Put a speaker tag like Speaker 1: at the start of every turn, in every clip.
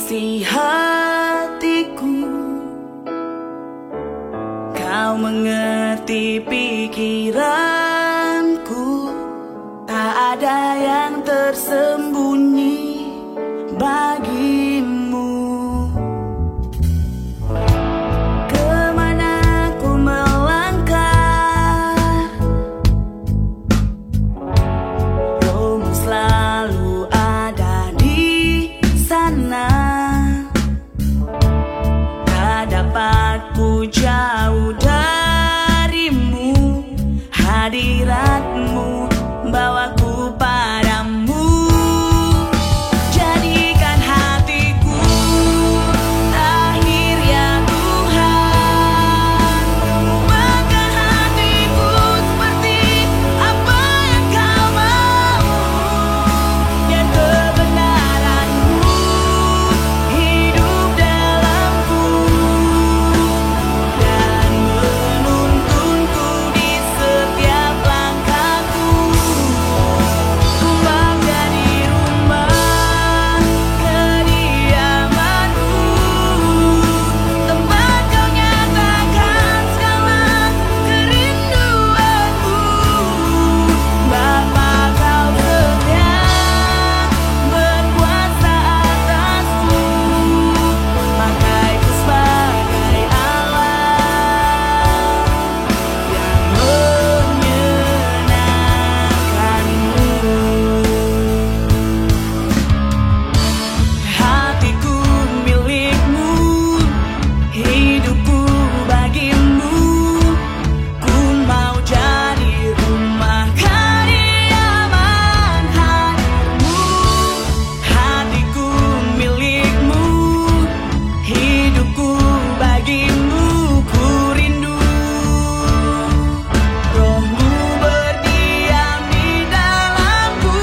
Speaker 1: isi hatiku. Kau mengerti pikiranku. Tak ada yang tersembunyi bagimu. Kemana ku melangkah, rohmu selalu ada di sana. Tak dapat ku jauh darimu, hadiratmu bawaku padamu. Jadikan hatiku lahir ya Tuhan. Ubahkan hatiku seperti apa yang kau mau. Biar kebenaranmu hidup dalamku dan menuntunku di setiap langkahku. Tumpah jadi rumah kediamanmu, tempat kau nyatakan segala kerinduanmu. Bapa kau setia berkuasa atasku, pakaiku sebagai Allah yang menyenangkanmu. Hatiku milikmu, hidupku bagimu. Ku mau jadi rumah kediaman hadirmu. Hatiku milikmu, hidupku bagimu. Ku rindu rohmu berdiam di dalamku.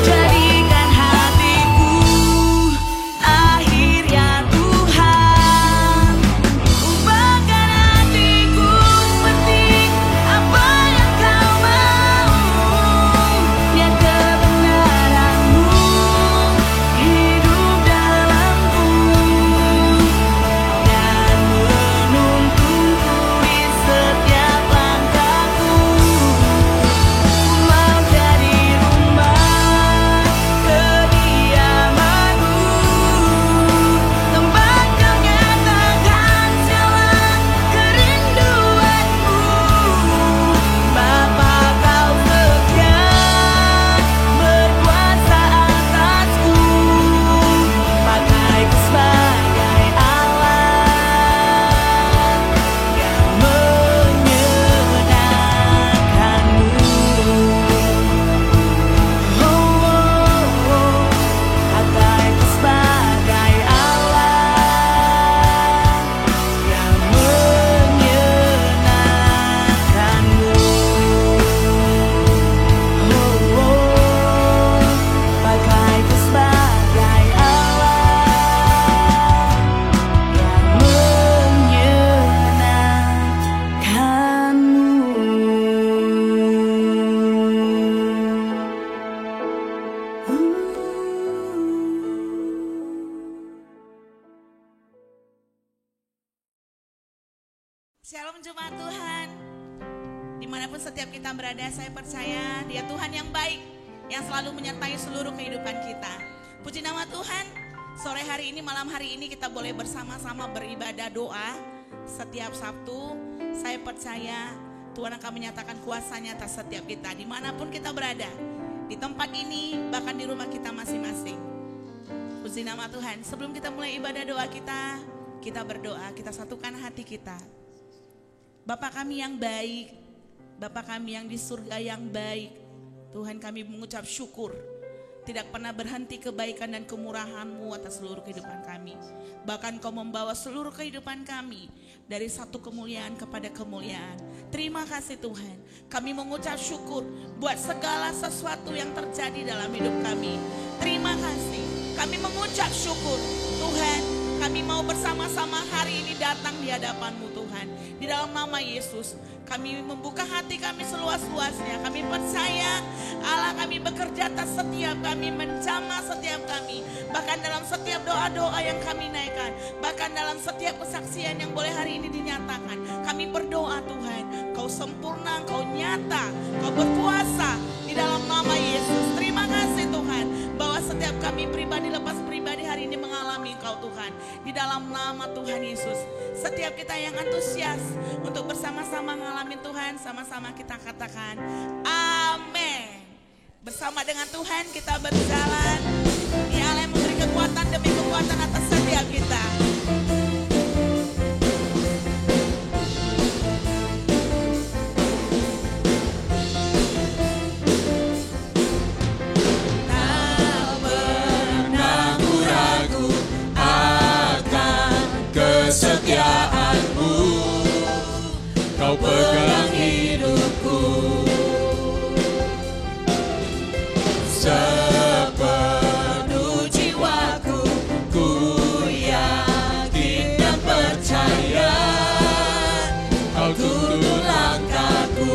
Speaker 1: Jadikan hatiku lahir ya Tuhan. Ubahkan hatiku seperti apa yang kau mau. Biar kebenaranmu hidup dalamku dan menuntunku di setiap langkahku. Mau jadi rumah kediamanmu, tempat kau nyatakan segala kerinduanmu. Bapa kau setia berkuasa atasku, pakaiku sebagai Allah yang menyenangkanmu. Pakaiku sebagai Allah yang menyenangkanmu. Pakaiku sebagai Allah yang menyenangkanmu.
Speaker 2: Shalom jemaat Tuhan. Dimanapun setiap kita berada, saya percaya Dia Tuhan yang baik, yang selalu menyertai seluruh kehidupan kita. Puji nama Tuhan, sore hari ini, malam hari ini kita boleh bersama-sama beribadah doa setiap Sabtu. Saya percaya Tuhan akan menyatakan kuasa-Nya atas setiap kita, dimanapun kita berada, di tempat ini, bahkan di rumah kita masing-masing. Puji nama Tuhan. Sebelum kita mulai ibadah doa kita berdoa, kita satukan hati kita. Bapa kami yang baik, Bapa kami yang di surga yang baik, Tuhan, kami mengucap syukur. Tidak pernah berhenti kebaikan dan kemurahan-Mu atas seluruh kehidupan kami. Bahkan Kau membawa seluruh kehidupan kami dari satu kemuliaan kepada kemuliaan. Terima kasih Tuhan. Kami mengucap syukur buat segala sesuatu yang terjadi dalam hidup kami. Terima kasih. Kami mengucap syukur Tuhan. Kami mau bersama-sama hari ini datang di hadapan-Mu Tuhan. Di dalam nama Yesus, kami membuka hati kami seluas-luasnya. Kami percaya Allah, kami bekerja atas setiap kami, menjamah setiap kami. Bahkan dalam setiap doa-doa yang kami naikkan, bahkan dalam setiap kesaksian yang boleh hari ini dinyatakan. Kami berdoa Tuhan, Kau sempurna, Kau nyata, Kau berkuasa di dalam nama Yesus. Terima kasih Tuhan, bahwa setiap kami pribadi lepas pribadi hari ini mengalami Kau Tuhan. Di dalam nama Tuhan Yesus, setiap kita yang antusias untuk bersama-sama mengalami Tuhan, sama-sama kita katakan amin. Bersama dengan Tuhan kita berjalan. Dia Allah yang memberi kekuatan demi kekuatan atas setiap kita.
Speaker 3: Kesetiaan-Mu, Kau pegang hidupku. Sepenuh jiwaku, ku yakin dan percaya Kau tuntun langkahku.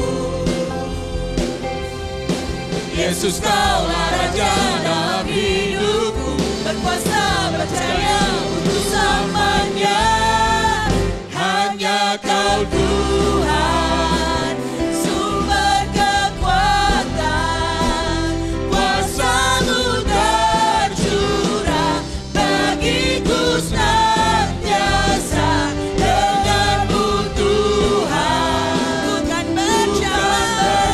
Speaker 3: Yesus, Kaulah Raja dalam hidupku, berkuasa percaya untuk selamanya. Hanya Kau Tuhan, sumber kekuatan, kuasa-Mu tercurah bagiku senantiasa. Dengan-Mu Tuhan, ku kan berjalan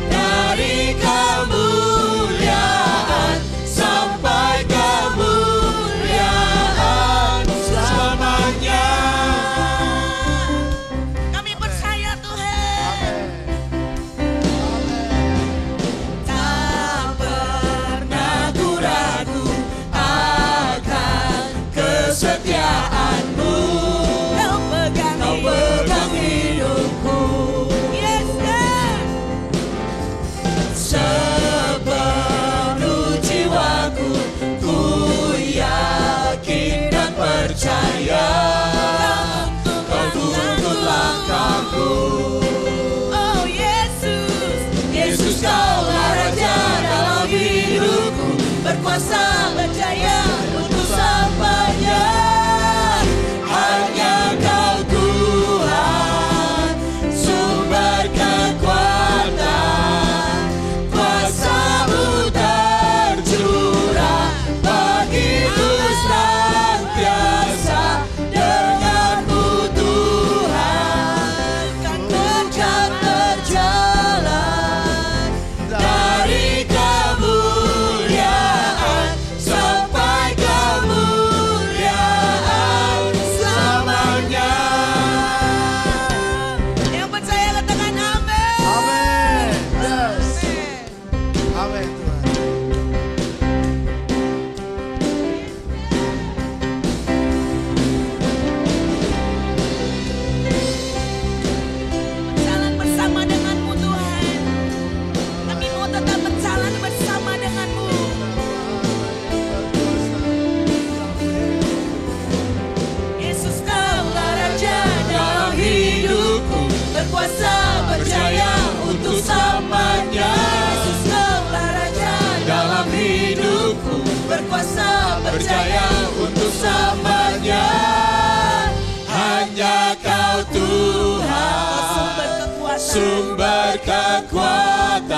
Speaker 3: dari kemuliaan sampai kemuliaan selamanya.
Speaker 2: Kami percaya Tuhan.
Speaker 3: Tak pernah ku ragu akan kesetiaan-Mu.
Speaker 2: Kau pegang
Speaker 3: hidupku.
Speaker 2: Yes, God.
Speaker 3: Sepenuh jiwaku, ku yakin dan percaya Kau tuntun langkahku.
Speaker 2: Oh Yesus,
Speaker 3: Yesus, Kaulah Raja dalam hidupku, berkuasa berjaya untuk selamanya. Hanya Kau Tuhan, sumber kekuatan, kuasa-Mu tercurah bagiku senantiasa. Dengan-Mu Tuhan, kan berjalan dari kemuliaan sampai kemuliaan selamanya.
Speaker 2: yang percaya katakan amin.
Speaker 4: Amin. Yes.
Speaker 2: Amin.
Speaker 4: Amin Tuhan.
Speaker 2: Berjalan bersama dengan-Mu Tuhan. Kami mau tetap berjalan bersama dengan-Mu. Yesus, Kaulah Raja
Speaker 3: Dalam hidupku, berkuasa berjaya untuk selamanya.
Speaker 2: Yesus, Kaulah Raja
Speaker 3: Dalam hidupku, berkuasa berjaya untuk selamanya. Hanya Kau Tuhan,
Speaker 2: sumber kekuatan.
Speaker 3: sumber kekuatan,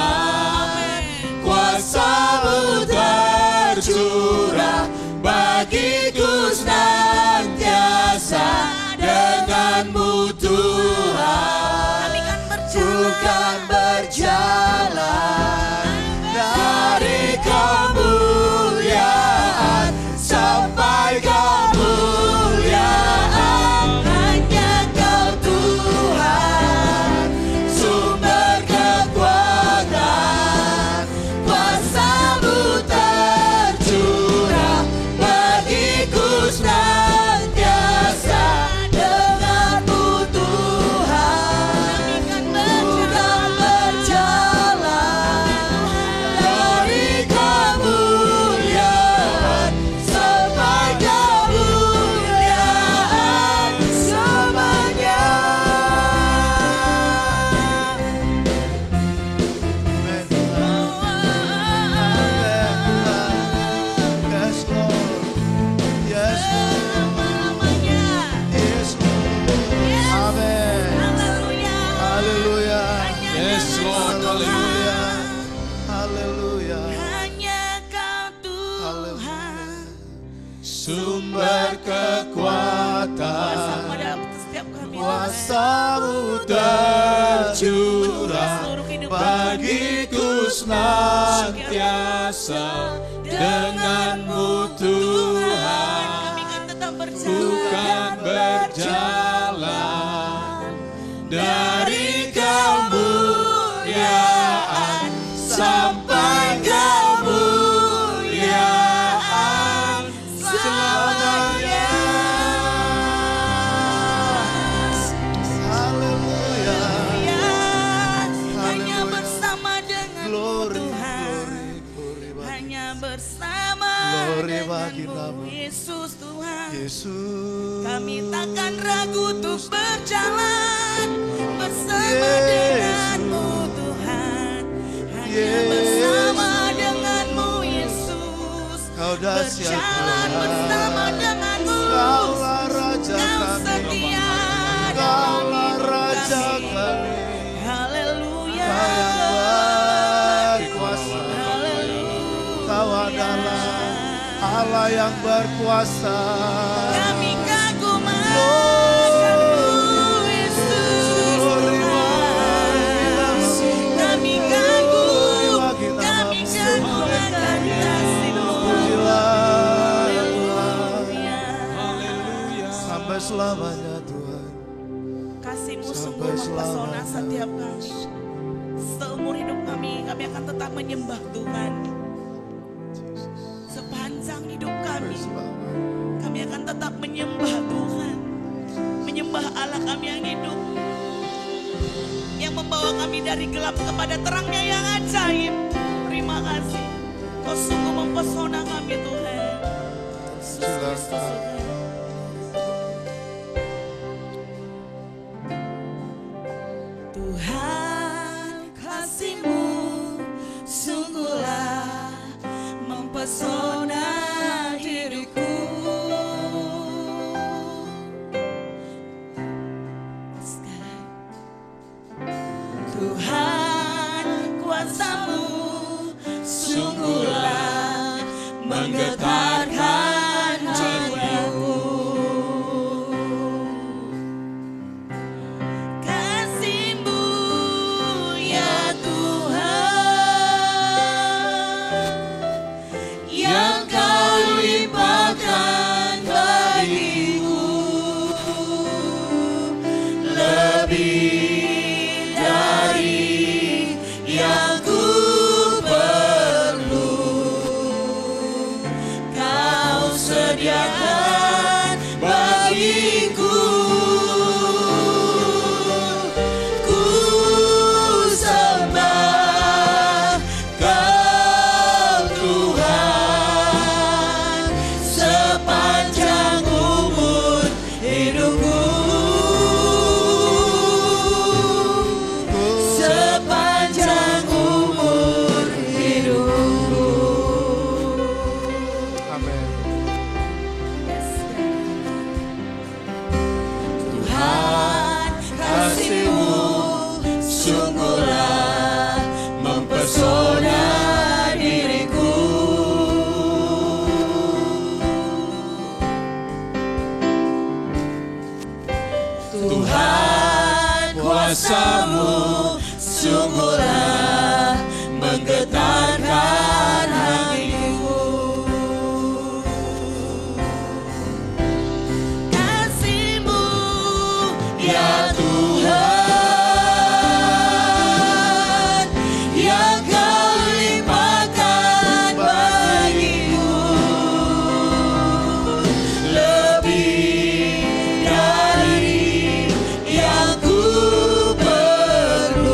Speaker 3: kuasa-Mu tercurah bagiku senantiasa. Dengan-Mu Tuhan,
Speaker 2: Kami kan
Speaker 3: bukan
Speaker 2: berjalan
Speaker 3: berjalan dari kemuliaan sampai kemuliaan. Hanya Kau Tuhan, sumber kekuatan.
Speaker 2: denganmu Tuhan.
Speaker 3: Haleluya.
Speaker 2: Hanya Kau Tuhan.
Speaker 3: Sumber kekuatan,
Speaker 2: Kuasa pada setiap kami.
Speaker 3: kuasa-Mu tercurah bagiku senantiasa. Denganmu Tuhan,
Speaker 2: Kami kan tetap
Speaker 3: ku kan berjalan dari kemuliaan sampai kemuliaan selamanya. Haleluya.
Speaker 2: hanya bersama denganmu
Speaker 3: Glory,
Speaker 2: Tuhan.
Speaker 3: glory, glory
Speaker 2: Hanya bersama
Speaker 3: Glory bagi
Speaker 2: denganmu
Speaker 3: nama
Speaker 2: Yesus Tuhan.
Speaker 3: Yesus.
Speaker 2: Kami takkan ragu untuk berjalan bersama
Speaker 3: Yesus.
Speaker 2: denganmu Tuhan. Hanya
Speaker 3: Yesus.
Speaker 2: bersama denganmu Yesus.
Speaker 3: Kau dahsyat
Speaker 2: Berjalan
Speaker 3: Tuhan.
Speaker 2: bersama denganmu.
Speaker 3: Kaulah Raja
Speaker 2: Kau
Speaker 3: kami.
Speaker 2: setia
Speaker 3: Kaulah
Speaker 2: dalam
Speaker 3: Raja
Speaker 2: hidup kami.
Speaker 3: kami.
Speaker 2: Haleluya.
Speaker 3: Kau yang berkuasa.
Speaker 2: Haleluya.
Speaker 3: Kau adalah Allah yang berkuasa.
Speaker 2: Kami kagum akanmu Yesus Tuhan. Kami kagum akan kasih-Mu. Haleluya.
Speaker 3: Sampai selamanya Tuhan.
Speaker 2: Kasih-Mu
Speaker 3: Sampai
Speaker 2: sungguh mempesona
Speaker 3: selamanya.
Speaker 2: setiap kami. Seumur hidup kami akan tetap menyembah Tuhan. Sepanjang hidup kami akan tetap menyembah Tuhan. Menyembah Allah kami yang hidup. Yang membawa kami dari gelap kepada terangnya yang ajaib. Terima kasih. Kau sungguh mempesona kami Tuhan. Yesus Kristus, Tuhan. Tuhan, kasih-Mu sungguhlah mempesona diriku. Tuhan, kuasa-Mu sungguhlah menggetarkan jiwaku. Kasih-Mu ya Tuhan, yang Kau limpahkan bagiku, lebih dari yang ku perlu. Kau sediakan bagiku. Ku sembah Kau Tuhan sepanjang umur hidupku. Sepanjang umur hidupku.
Speaker 3: Amin.
Speaker 2: Tuhan, kasih-Mu sungguhlah mempesona diriku. Tuhan, kuasa-Mu sungguhlah menggetarkan hatiku. Kasih-Mu ya Tuhan, yang Kau limpahkan bagiku, lebih dari yang ku perlu.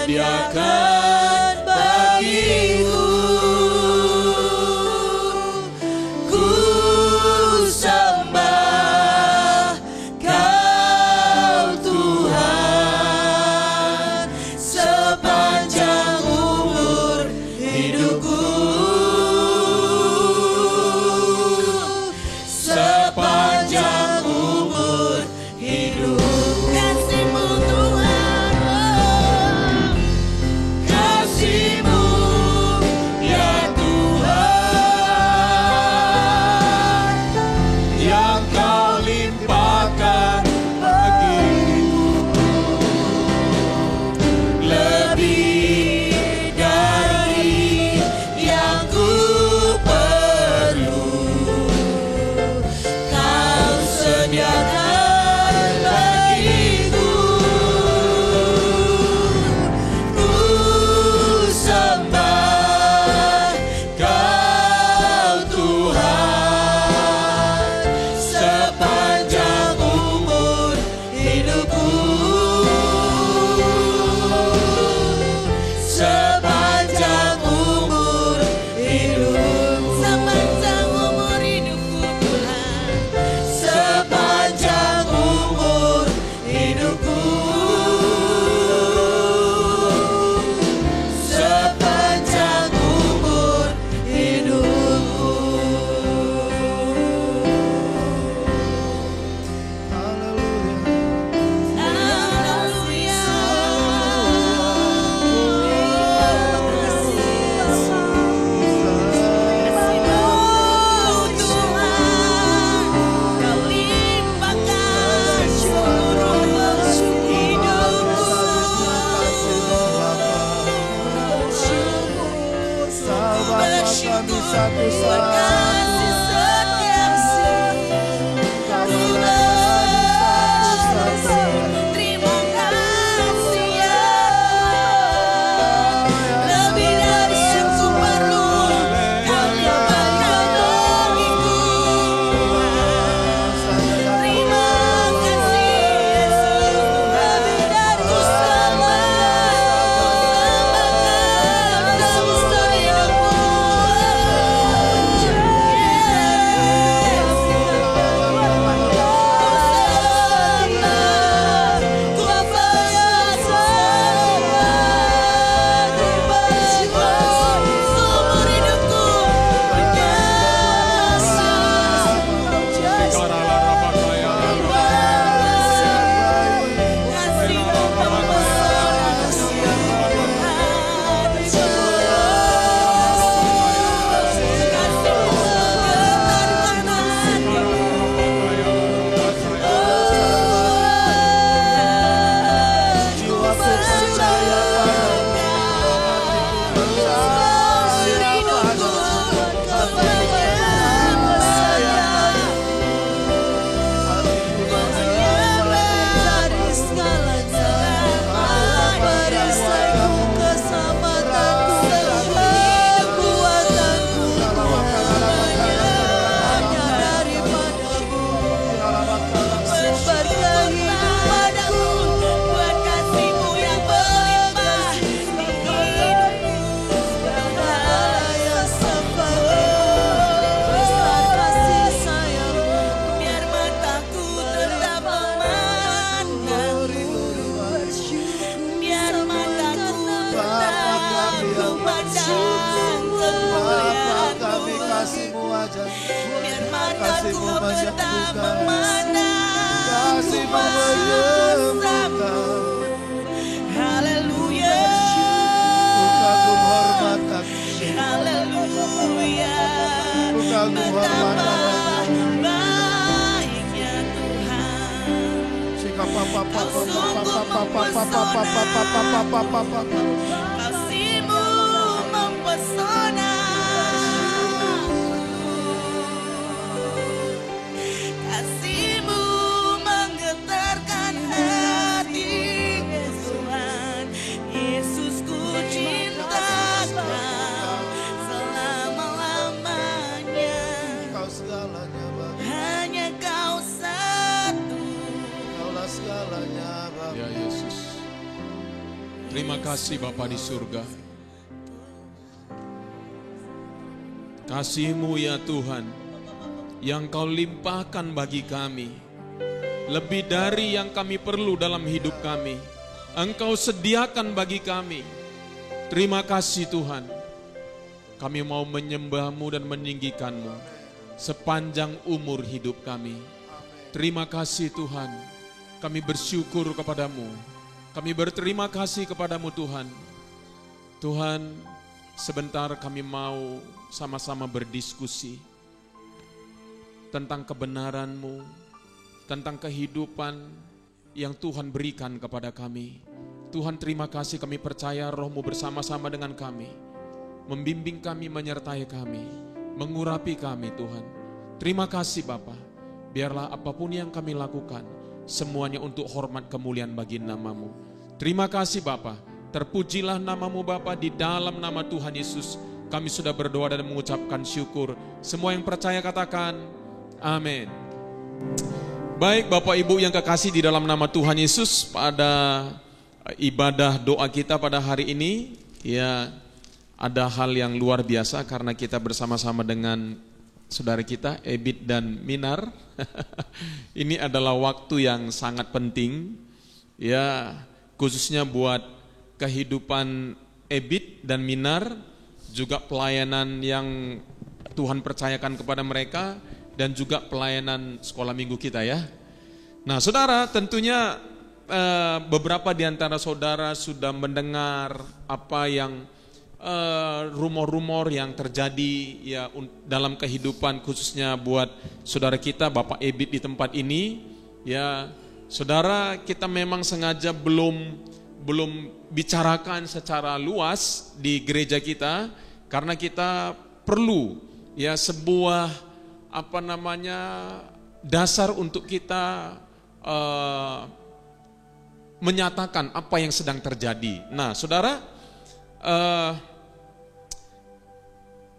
Speaker 1: sediakan bagiku. Ku sembah Kau Tuhan sepanjang umur hidupku. Sepanjang umur hidup. Kasih-Mu Tuhan, kasih-Mu ya Tuhan yang Kau limpahkan bagiku, lebih dari yang ku perlu. Kau sediakan bagiku. Ku sembah Kau Tuhan sepanjang umur hidupku. Sepanjang umur hidup. Sepanjang umur hidupku Tuhan. Sepanjang umur hidupku. Sepanjang umur hidupku.
Speaker 3: Haleluya. Bapa kami satu-satu.
Speaker 2: Terima kasih ya. Lebih dari yang ku perlu, Kau limpahkan bagiku. Terima kasih Yesus. Lebih dari ku sembah dalam hidupku.
Speaker 3: kasih-Mu aja.
Speaker 2: Biar mataku
Speaker 3: Kasih-Mu banyak
Speaker 2: tetap
Speaker 3: bukan.
Speaker 2: memandang
Speaker 3: Kasih-Mu menyembuhkan.
Speaker 2: Haleluya.
Speaker 3: Ku kagum hormat kasih.
Speaker 2: Haleluya.
Speaker 3: Ku kagum hormat
Speaker 2: Betapa
Speaker 3: kasih.
Speaker 2: baiknya Tuhan. Kasih-Mu mempesona. Kasih-Mu menggetarkan hati Tuhan. Yesus, ku cinta Kau selama-lamanya.
Speaker 3: Kau segalanya bagi.
Speaker 2: Hanya Kau satu.
Speaker 3: Kaulah segalanya bagi.
Speaker 4: Ya Yesus.
Speaker 5: Terima kasih Bapa di surga. Kasih-Mu ya Tuhan, yang Kau limpahkan bagi kami, lebih dari yang kami perlu dalam hidup kami, Engkau sediakan bagi kami. Terima kasih Tuhan, kami mau menyembah-Mu dan meninggikan-Mu sepanjang umur hidup kami. Terima kasih Tuhan, kami bersyukur kepadamu, kami berterima kasih kepadamu Tuhan. Tuhan, sebentar kami mau sama-sama berdiskusi tentang kebenaran-Mu, tentang kehidupan yang Tuhan berikan kepada kami. Tuhan, terima kasih, kami percaya Roh-Mu bersama-sama dengan kami, membimbing kami, menyertai kami, mengurapi kami Tuhan. Terima kasih Bapa, biarlah apapun yang kami lakukan, semuanya untuk hormat kemuliaan bagi nama-Mu. Terima kasih Bapa, terpujilah nama-Mu Bapa, di dalam nama Tuhan Yesus kami sudah berdoa dan mengucapkan syukur. Semua yang percaya katakan amin. Baik Bapak Ibu yang kekasih di dalam nama Tuhan Yesus, pada ibadah doa kita pada hari ini ya ada hal yang luar biasa karena kita bersama-sama dengan saudara kita Ebit dan Minar. Ini adalah waktu yang sangat penting ya, khususnya buat kehidupan Ebit dan Minar, juga pelayanan yang Tuhan percayakan kepada mereka, dan juga pelayanan sekolah minggu kita ya. Nah saudara, tentunya beberapa di antara saudara sudah mendengar apa yang rumor-rumor yang terjadi ya dalam kehidupan, khususnya buat saudara kita Bapak Ebit di tempat ini ya. Saudara, kita memang sengaja belum bicarakan secara luas di gereja kita karena kita perlu ya sebuah dasar untuk kita menyatakan apa yang sedang terjadi. Nah, saudara,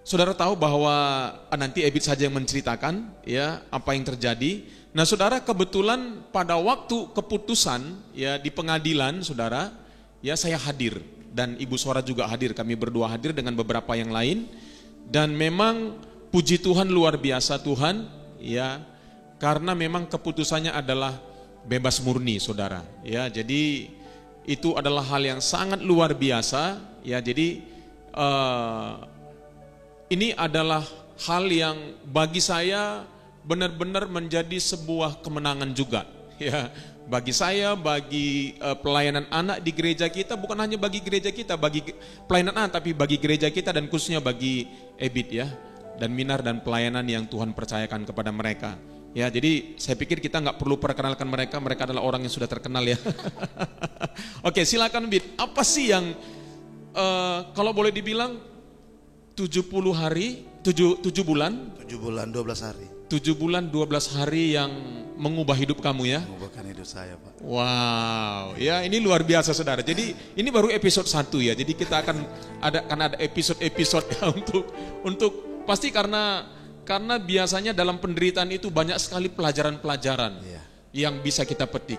Speaker 5: saudara tahu bahwa nanti Ebit saja yang menceritakan ya apa yang terjadi. Nah, saudara, kebetulan pada waktu keputusan ya di pengadilan, saudara, ya saya hadir dan Ibu Sora juga hadir. Kami berdua hadir dengan beberapa yang lain, dan memang puji Tuhan luar biasa Tuhan ya, karena memang keputusannya adalah bebas murni saudara ya. Jadi itu adalah hal yang sangat luar biasa ya. Jadi ini adalah hal yang bagi saya benar-benar menjadi sebuah kemenangan juga ya, bagi saya, bagi pelayanan anak di gereja kita, bukan hanya bagi gereja kita, bagi pelayanan anak, tapi bagi gereja kita dan khususnya bagi Ebit ya dan Minar dan pelayanan yang Tuhan percayakan kepada mereka. Ya, jadi saya pikir kita nggak perlu perkenalkan mereka adalah orang yang sudah terkenal ya. Oke, silakan Bit. Apa sih yang kalau boleh dibilang 7 bulan
Speaker 3: 12 hari.
Speaker 5: 7 bulan 12 hari yang mengubah hidup kamu ya?
Speaker 3: Mengubahkan hidup saya, Pak.
Speaker 5: Wow, ya ini luar biasa saudara. Jadi ini baru episode 1 ya. Jadi kita akan ada episode-episode ya, untuk pasti karena biasanya dalam penderitaan itu banyak sekali pelajaran-pelajaran yang bisa kita petik.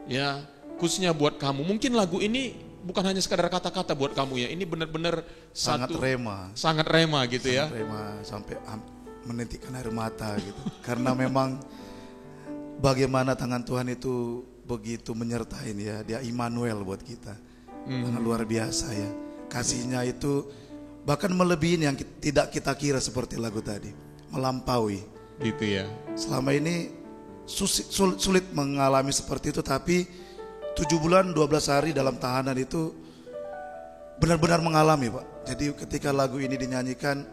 Speaker 5: Ya, khususnya buat kamu. Mungkin lagu ini bukan hanya sekadar kata-kata buat kamu ya. Ini benar-benar
Speaker 3: sangat rema.
Speaker 5: Sangat rema gitu ya.
Speaker 3: Sangat rema sampai menitikkan air mata gitu. Karena memang bagaimana tangan Tuhan itu begitu menyertai ya. Dia Immanuel buat kita. Sangat luar biasa ya. Kasihnya itu bahkan melebihi yang tidak kita kira, seperti lagu tadi. Melampaui.
Speaker 5: Gitu ya.
Speaker 3: Selama ini sulit mengalami seperti itu, tapi 7 bulan 12 hari dalam tahanan itu benar-benar mengalami, Pak. Jadi ketika lagu ini dinyanyikan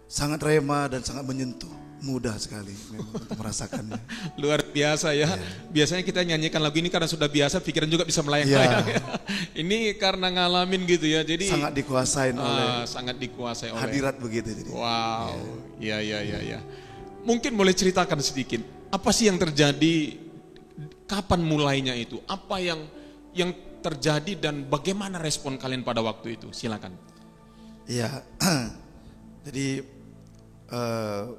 Speaker 3: sangat rema dan sangat menyentuh, mudah sekali memang untuk merasakannya.
Speaker 5: Luar biasa ya. Biasanya kita nyanyikan lagu ini karena sudah biasa, pikiran juga bisa melayang-layang. Ini karena ngalamin gitu ya. Jadi
Speaker 3: sangat dikuasai oleh hadirat begitu jadi.
Speaker 5: Wow. Ya. Mungkin boleh ceritakan sedikit, apa sih yang terjadi? Kapan mulainya itu? Apa yang terjadi dan bagaimana respon kalian pada waktu itu? Silakan.
Speaker 3: Iya. Jadi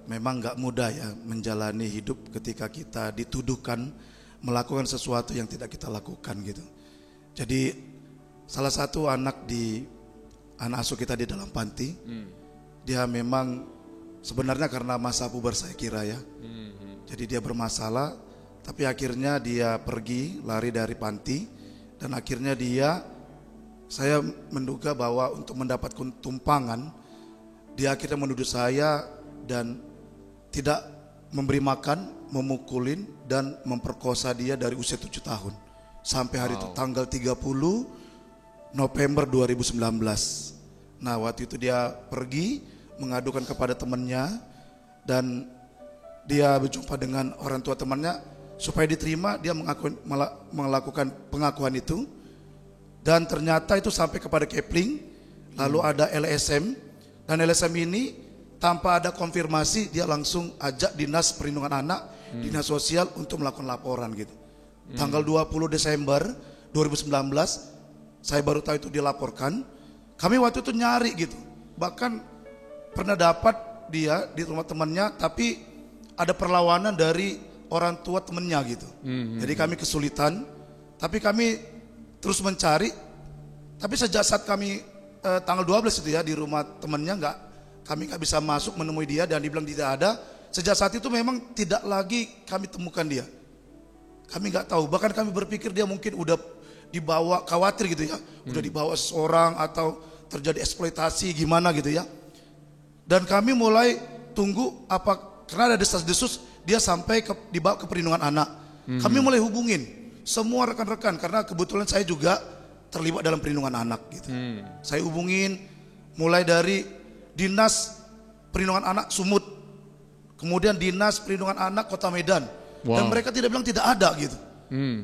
Speaker 3: memang gak mudah ya menjalani hidup ketika kita dituduhkan melakukan sesuatu yang tidak kita lakukan gitu. Jadi salah satu anak asuh kita di dalam panti, dia memang sebenarnya karena masa puber saya kira ya. Jadi dia bermasalah, tapi akhirnya dia pergi lari dari panti dan akhirnya saya menduga bahwa untuk mendapat tumpangan, dia akhirnya menuduh saya dan tidak memberi makan, memukulin dan memperkosa dia dari usia 7 tahun sampai hari itu tanggal 30 November 2019. Nah, waktu itu dia pergi mengadukan kepada temannya dan dia berjumpa dengan orang tua temannya supaya diterima. Dia melakukan pengakuan itu dan ternyata itu sampai kepada Kepling, lalu ada LSM dan LSM ini tanpa ada konfirmasi dia langsung ajak Dinas Perlindungan Anak, Dinas Sosial untuk melakukan laporan gitu. Tanggal 20 Desember 2019 saya baru tahu itu dilaporkan. Kami waktu itu nyari gitu. Bahkan pernah dapat dia di rumah temannya, tapi ada perlawanan dari orang tua temannya gitu. Jadi kami kesulitan, tapi kami terus mencari. Tapi sejak saat kami tanggal 12 itu ya di rumah temannya kami nggak bisa masuk menemui dia dan dibilang tidak ada. Sejak saat itu memang tidak lagi kami temukan dia. Kami nggak tahu. Bahkan kami berpikir dia mungkin udah dibawa, khawatir gitu ya, udah dibawa seseorang atau terjadi eksploitasi gimana gitu ya. Dan kami mulai tunggu karena ada desas-desus dia sampai dibawa ke perlindungan anak. Kami mulai hubungin semua rekan-rekan karena kebetulan saya juga terlibat dalam perlindungan anak gitu. Saya hubungin mulai dari Dinas Perlindungan Anak Sumut, kemudian Dinas Perlindungan Anak Kota Medan, dan mereka tidak bilang tidak ada gitu.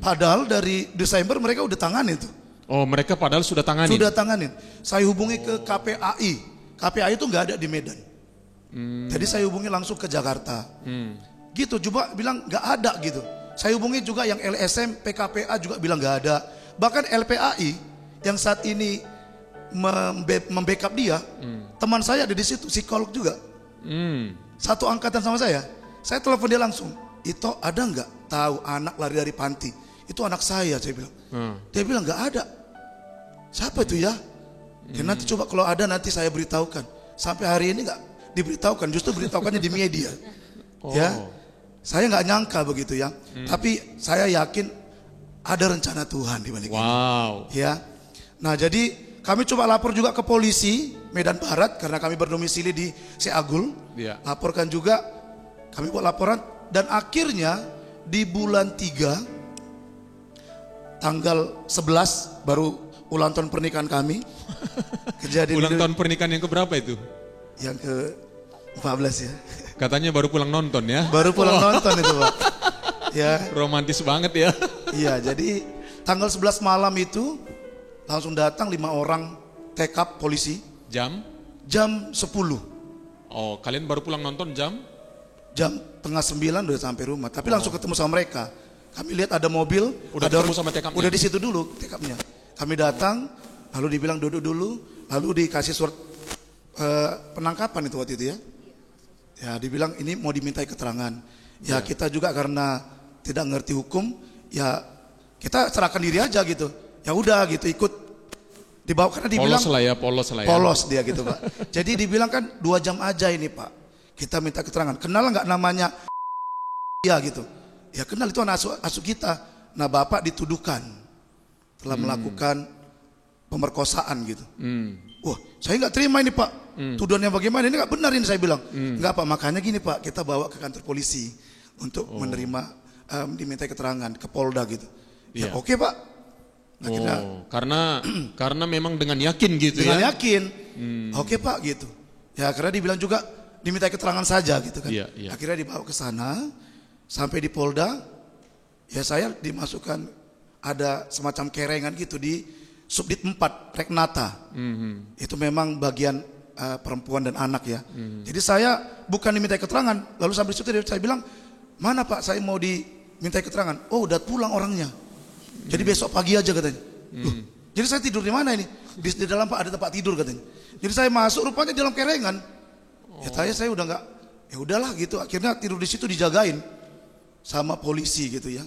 Speaker 3: Padahal dari Desember mereka udah tanganin itu.
Speaker 5: Oh, mereka padahal sudah tanganin.
Speaker 3: Sudah tanganin. Saya hubungi ke KPAI. KPAI itu nggak ada di Medan. Jadi saya hubungi langsung ke Jakarta. Gitu, coba bilang nggak ada gitu. Saya hubungi juga yang LSM, PKPA juga bilang nggak ada. Bahkan LPAI yang saat ini membackup dia, teman saya ada di situ, psikolog juga. Satu angkatan sama saya. Saya telepon dia langsung. Itu ada nggak tahu anak lari dari panti? Itu anak saya bilang. Dia bilang nggak ada. Siapa itu ya? Ya nanti coba kalau ada nanti saya beritahukan. Sampai hari ini nggak diberitahukan, justru beritahukannya di media. Ya, saya nggak nyangka begitu ya. Tapi saya yakin ada rencana Tuhan di balik ini. Ya, nah jadi kami coba lapor juga ke polisi Medan Barat karena kami berdomisili di Seagul. Laporkan juga, kami buat laporan dan akhirnya di bulan 3 tanggal 11 baru ulang tahun pernikahan kami. Kejadian
Speaker 5: ulang tahun pernikahan yang keberapa itu?
Speaker 3: Yang ke 14 ya.
Speaker 5: Katanya baru pulang nonton ya?
Speaker 3: Baru pulang nonton itu Pak. Ya.
Speaker 5: Romantis banget ya.
Speaker 3: Iya, jadi tanggal 11 malam itu langsung datang 5 orang take-up polisi.
Speaker 5: Jam
Speaker 3: 10.
Speaker 5: Oh, kalian baru pulang nonton jam
Speaker 3: 8:30 udah sampai rumah. Tapi langsung ketemu sama mereka. Kami lihat ada mobil,
Speaker 5: udah
Speaker 3: ada
Speaker 5: ketemu sama take-up-nya?
Speaker 3: Udah di situ dulu take-up-nya. Kami datang, lalu dibilang duduk dulu, lalu dikasih surat penangkapan itu waktu itu ya. Ya, dibilang ini mau dimintai keterangan. Ya, kita juga karena tidak ngerti hukum, ya kita serahkan diri aja gitu. Ya udah gitu, ikut dibawa karena dibilang
Speaker 5: polos lah ya.
Speaker 3: Polos dia gitu Pak. Jadi dibilang kan 2 jam aja ini Pak. Kita minta keterangan. Kenal nggak namanya ya gitu. Ya kenal, itu anak asuh kita. Nah, Bapak dituduhkan telah melakukan pemerkosaan gitu. Wah, saya nggak terima ini Pak. Tuduhannya bagaimana? Ini nggak benar ini, saya bilang. Nggak Pak, makanya gini Pak, kita bawa ke kantor polisi untuk menerima diminta keterangan ke Polda gitu. Ya oke Pak. Akhirnya,
Speaker 5: karena memang dengan yakin gitu
Speaker 3: dengan
Speaker 5: ya.
Speaker 3: yakin. Oke Pak gitu. Ya karena dibilang juga diminta keterangan saja gitu kan. Akhirnya dibawa ke sana sampai di Polda. Ya saya dimasukkan ada semacam kerengan gitu di Subdit 4 Reknata. Itu memang bagian perempuan dan anak ya. Jadi saya bukan diminta keterangan. Lalu sampai situ saya bilang, mana Pak, saya mau diminta keterangan. Oh udah pulang orangnya. Jadi besok pagi aja katanya. Jadi saya tidur di mana ini? Di dalam Pak ada tempat tidur katanya. Jadi saya masuk rupanya di dalam kerengan. Ya saya udah nggak, ya udahlah gitu. Akhirnya tidur di situ dijagain sama polisi gitu ya.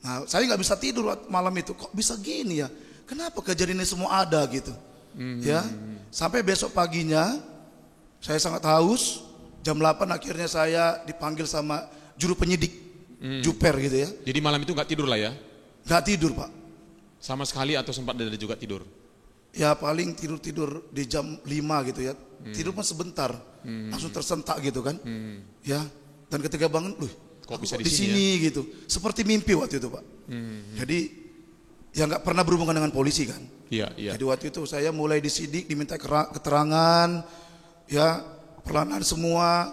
Speaker 3: Nah saya nggak bisa tidur malam itu. Kok bisa gini ya? kenapa kejadian ini semua ada gitu. Ya, sampai besok paginya saya sangat haus. Jam 8 akhirnya saya dipanggil sama juru penyidik, Juper gitu ya.
Speaker 5: Jadi malam itu nggak tidur lah ya?
Speaker 3: Nggak tidur Pak.
Speaker 5: Sama sekali atau sempat ada juga tidur?
Speaker 3: Ya paling tidur di jam 5 gitu ya. Tidur pun sebentar, langsung tersentak gitu kan. Ya, dan ketika bangun,
Speaker 5: kok bisa
Speaker 3: di sini gitu. Seperti mimpi waktu itu Pak. Jadi ya nggak pernah berhubungan dengan polisi kan.
Speaker 5: Iya.
Speaker 3: Jadi waktu itu saya mulai disidik, diminta keterangan, ya perlahan semua.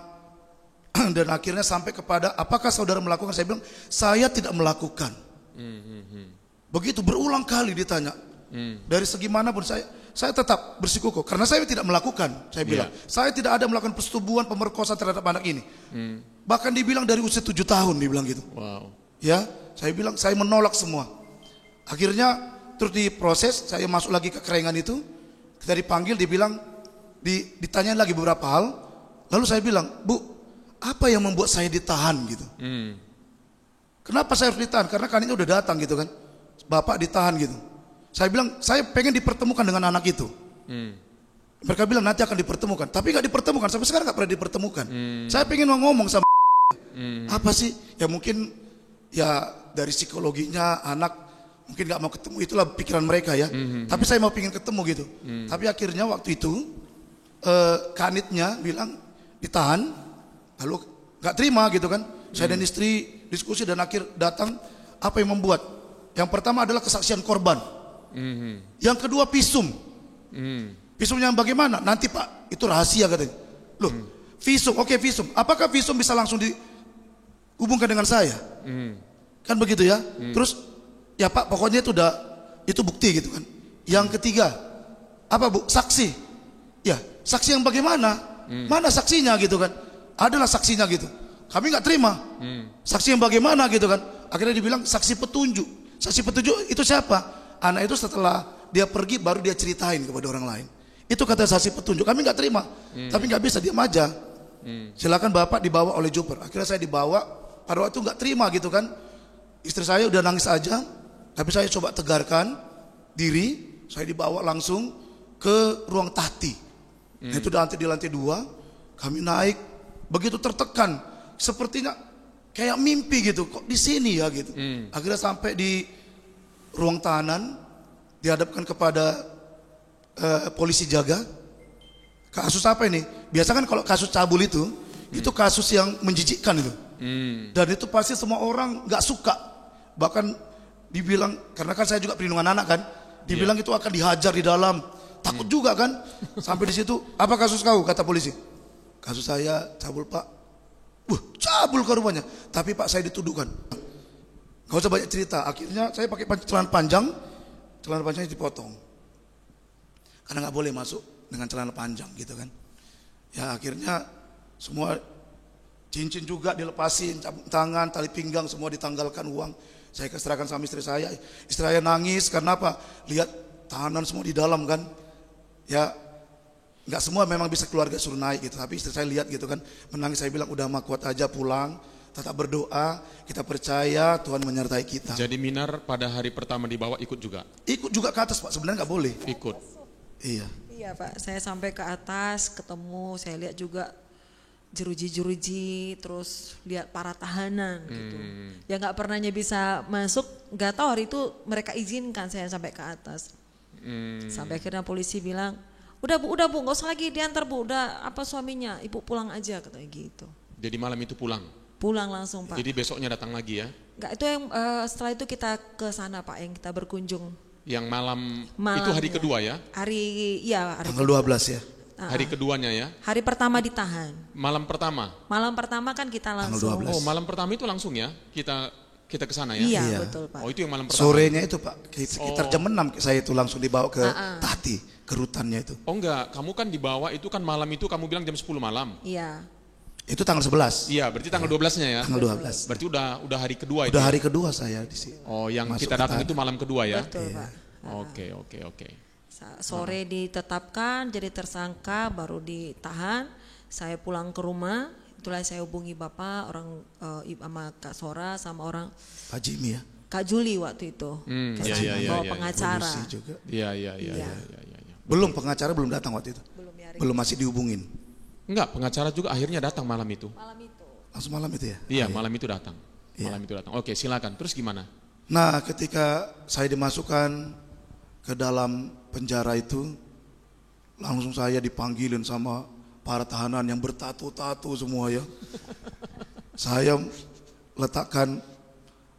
Speaker 3: Dan akhirnya sampai kepada apakah saudara melakukan? Saya bilang saya tidak melakukan. Begitu berulang kali ditanya. Dari segi manapun saya tetap bersikukuh karena saya tidak melakukan. Saya bilang saya tidak ada melakukan persetubuhan pemerkosaan terhadap anak ini. Bahkan dibilang dari usia 7 tahun dibilang gitu.
Speaker 5: Wow.
Speaker 3: Ya, saya bilang saya menolak semua. Akhirnya terus diproses, saya masuk lagi ke kerengan itu. Kita dipanggil, dibilang ditanya lagi beberapa hal. Lalu saya bilang, Bu, apa yang membuat saya ditahan gitu? Kenapa saya harus ditahan? Karena kan ini udah datang gitu kan. Bapak ditahan gitu. Saya bilang, saya pengen dipertemukan dengan anak itu. Mereka bilang nanti akan dipertemukan. Tapi gak dipertemukan, sampai sekarang gak pernah dipertemukan. Saya pengen ngomong sama apa sih? Ya mungkin ya dari psikologinya anak mungkin gak mau ketemu, itulah pikiran mereka ya. Tapi saya mau pengen ketemu gitu. Tapi akhirnya waktu itu kanitnya bilang ditahan, lalu gak terima gitu kan. Saya dan istri diskusi dan akhir datang apa yang membuat. Yang pertama adalah kesaksian korban. Yang kedua visum. Visumnya bagaimana? Nanti Pak, itu rahasia katanya. Loh, visum, oke visum. Apakah visum bisa langsung dihubungkan dengan saya? Kan begitu ya. Terus ya Pak, pokoknya itu bukti gitu kan. Yang ketiga, apa Bu? Saksi. Ya, saksi yang bagaimana? Mana saksinya gitu kan? Adalah saksinya gitu. Kami nggak terima. Saksi yang bagaimana gitu kan? Akhirnya dibilang saksi petunjuk. Saksi petunjuk itu siapa? Anak itu setelah dia pergi baru dia ceritain kepada orang lain. Itu kata saksi petunjuk. Kami nggak terima. Tapi nggak bisa, diam aja. Silakan Bapak dibawa oleh Juper. Akhirnya saya dibawa. Pada waktu nggak terima gitu kan. Istri saya udah nangis aja. Tapi saya coba tegarkan diri. Saya dibawa langsung ke ruang tahti. Nah, itu di lantai 2. Kami naik. Begitu tertekan. Sepertinya kayak mimpi gitu. Kok di sini ya gitu. Akhirnya sampai di ruang tahanan. Dihadapkan kepada polisi jaga. Kasus apa ini? Biasa kan kalau kasus cabul itu kasus yang menjijikkan itu. Dan itu pasti semua orang nggak suka. Bahkan dibilang, karena kan saya juga perlindungan anak kan, dibilang itu akan dihajar di dalam. Takut juga kan. Sampai di situ, apa kasus kau? Kata polisi. Kasus saya cabul Pak. Cabul ke rumahnya. Tapi Pak saya dituduhkan. Gak usah banyak cerita. Akhirnya saya pakai celana panjang. Celana panjangnya dipotong. Karena gak boleh masuk dengan celana panjang gitu kan. Ya akhirnya semua cincin juga dilepasin, cabut tangan, tali pinggang semua ditanggalkan, uang. Saya serahkan sama istri saya. Istri saya nangis karena apa? Lihat tahanan semua di dalam kan. Ya gak semua memang bisa keluarga suruh naik gitu. Tapi istri saya lihat gitu kan, menangis. Saya bilang udah mah kuat aja, pulang. Tetap berdoa, kita percaya Tuhan menyertai kita.
Speaker 5: Jadi Minar pada hari pertama dibawa ikut juga?
Speaker 3: Ikut juga ke atas Pak, sebenarnya gak boleh.
Speaker 5: Ikut?
Speaker 3: Iya.
Speaker 1: Iya Pak, saya sampai ke atas ketemu, saya lihat juga jeruji-jeruji, terus lihat para tahanan gitu. Ya gak pernahnya bisa masuk, gak tahu hari itu mereka izinkan saya sampai ke atas. Sampai akhirnya polisi bilang, udah bu, gak usah lagi diantar Bu, udah apa suaminya, ibu pulang aja katanya gitu.
Speaker 5: Jadi malam itu pulang?
Speaker 1: Pulang langsung Pak.
Speaker 5: Jadi besoknya datang lagi ya?
Speaker 1: Enggak, itu yang setelah itu kita ke sana Pak, yang kita berkunjung.
Speaker 5: Yang malam itu hari
Speaker 1: ya.
Speaker 5: kedua ya?
Speaker 1: Hari
Speaker 3: Tanggal 12 ya?
Speaker 5: Hari keduanya ya?
Speaker 1: Hari pertama ditahan.
Speaker 5: Malam pertama?
Speaker 1: Malam pertama kan kita langsung.
Speaker 3: Tanggal 12.
Speaker 5: Oh malam pertama itu langsung ya? Kita ke sana ya?
Speaker 1: Iya betul Pak.
Speaker 5: Oh itu yang malam pertama?
Speaker 3: Sorenya itu Pak, sekitar jam 6 saya itu langsung dibawa ke tahti, ke rutannya itu.
Speaker 5: Oh enggak, kamu kan dibawa itu kan malam itu kamu bilang jam 10 malam?
Speaker 1: Iya.
Speaker 3: Itu tanggal 11.
Speaker 5: Iya, berarti tanggal 12-nya ya?
Speaker 3: Tanggal 12.
Speaker 5: Berarti udah hari kedua itu?
Speaker 3: Udah hari kedua saya di sini.
Speaker 5: Oh, yang
Speaker 3: Masuk
Speaker 5: kita datang itu malam kedua ya?
Speaker 1: Betul Pak.
Speaker 5: Oke.
Speaker 1: Sore ditetapkan jadi tersangka, baru ditahan. Saya pulang ke rumah, itulah saya hubungi Bapak, orang sama Kak Sora, sama orang
Speaker 3: Pak Jimmy ya?
Speaker 1: Kak Juli waktu itu. Bawa pengacara.
Speaker 3: Polisi juga.
Speaker 5: Iya.
Speaker 3: Belum, pengacara belum datang waktu itu. Belum, masih dihubungin.
Speaker 5: Enggak, pengacara juga akhirnya datang malam itu.
Speaker 3: Langsung malam itu ya?
Speaker 5: Iya, malam itu datang. Oke, silakan. Terus gimana?
Speaker 3: Nah, ketika saya dimasukkan ke dalam penjara itu, langsung saya dipanggilin sama para tahanan yang bertato-tato semua ya. Saya letakkan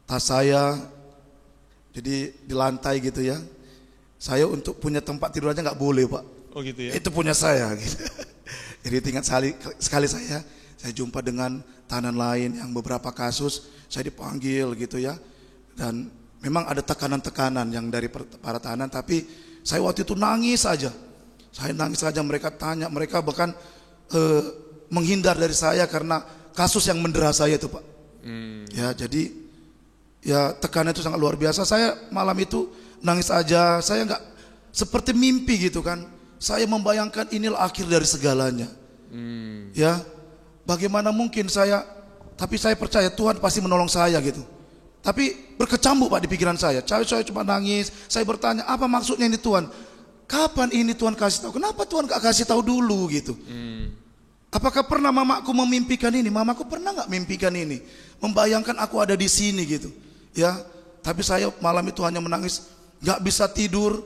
Speaker 3: tas saya jadi di lantai gitu ya. Saya untuk punya tempat tidur aja nggak boleh, Pak.
Speaker 5: Oh gitu ya?
Speaker 3: Itu punya saya gitu. Jadi tingkat sekali saya jumpa dengan tahanan lain yang beberapa kasus saya dipanggil gitu ya. Dan memang ada tekanan-tekanan yang dari para tahanan, tapi saya waktu itu nangis aja. Saya nangis aja, mereka tanya, mereka bahkan menghindar dari saya karena kasus yang mendera saya itu, Pak. Ya, jadi ya tekanan itu sangat luar biasa. Saya malam itu nangis aja, saya nggak seperti mimpi gitu kan. Saya membayangkan inilah akhir dari segalanya. Ya, bagaimana mungkin tapi saya percaya Tuhan pasti menolong saya gitu. Tapi berkecambuk, Pak, di pikiran saya. Saya cuma nangis, saya bertanya, apa maksudnya ini Tuhan? Kapan ini Tuhan kasih tahu? Kenapa Tuhan gak kasih tahu dulu gitu? Apakah pernah mamaku memimpikan ini? Mamaku pernah gak mimpikan ini? Membayangkan aku ada di sini gitu. Ya, tapi saya malam itu hanya menangis, gak bisa tidur.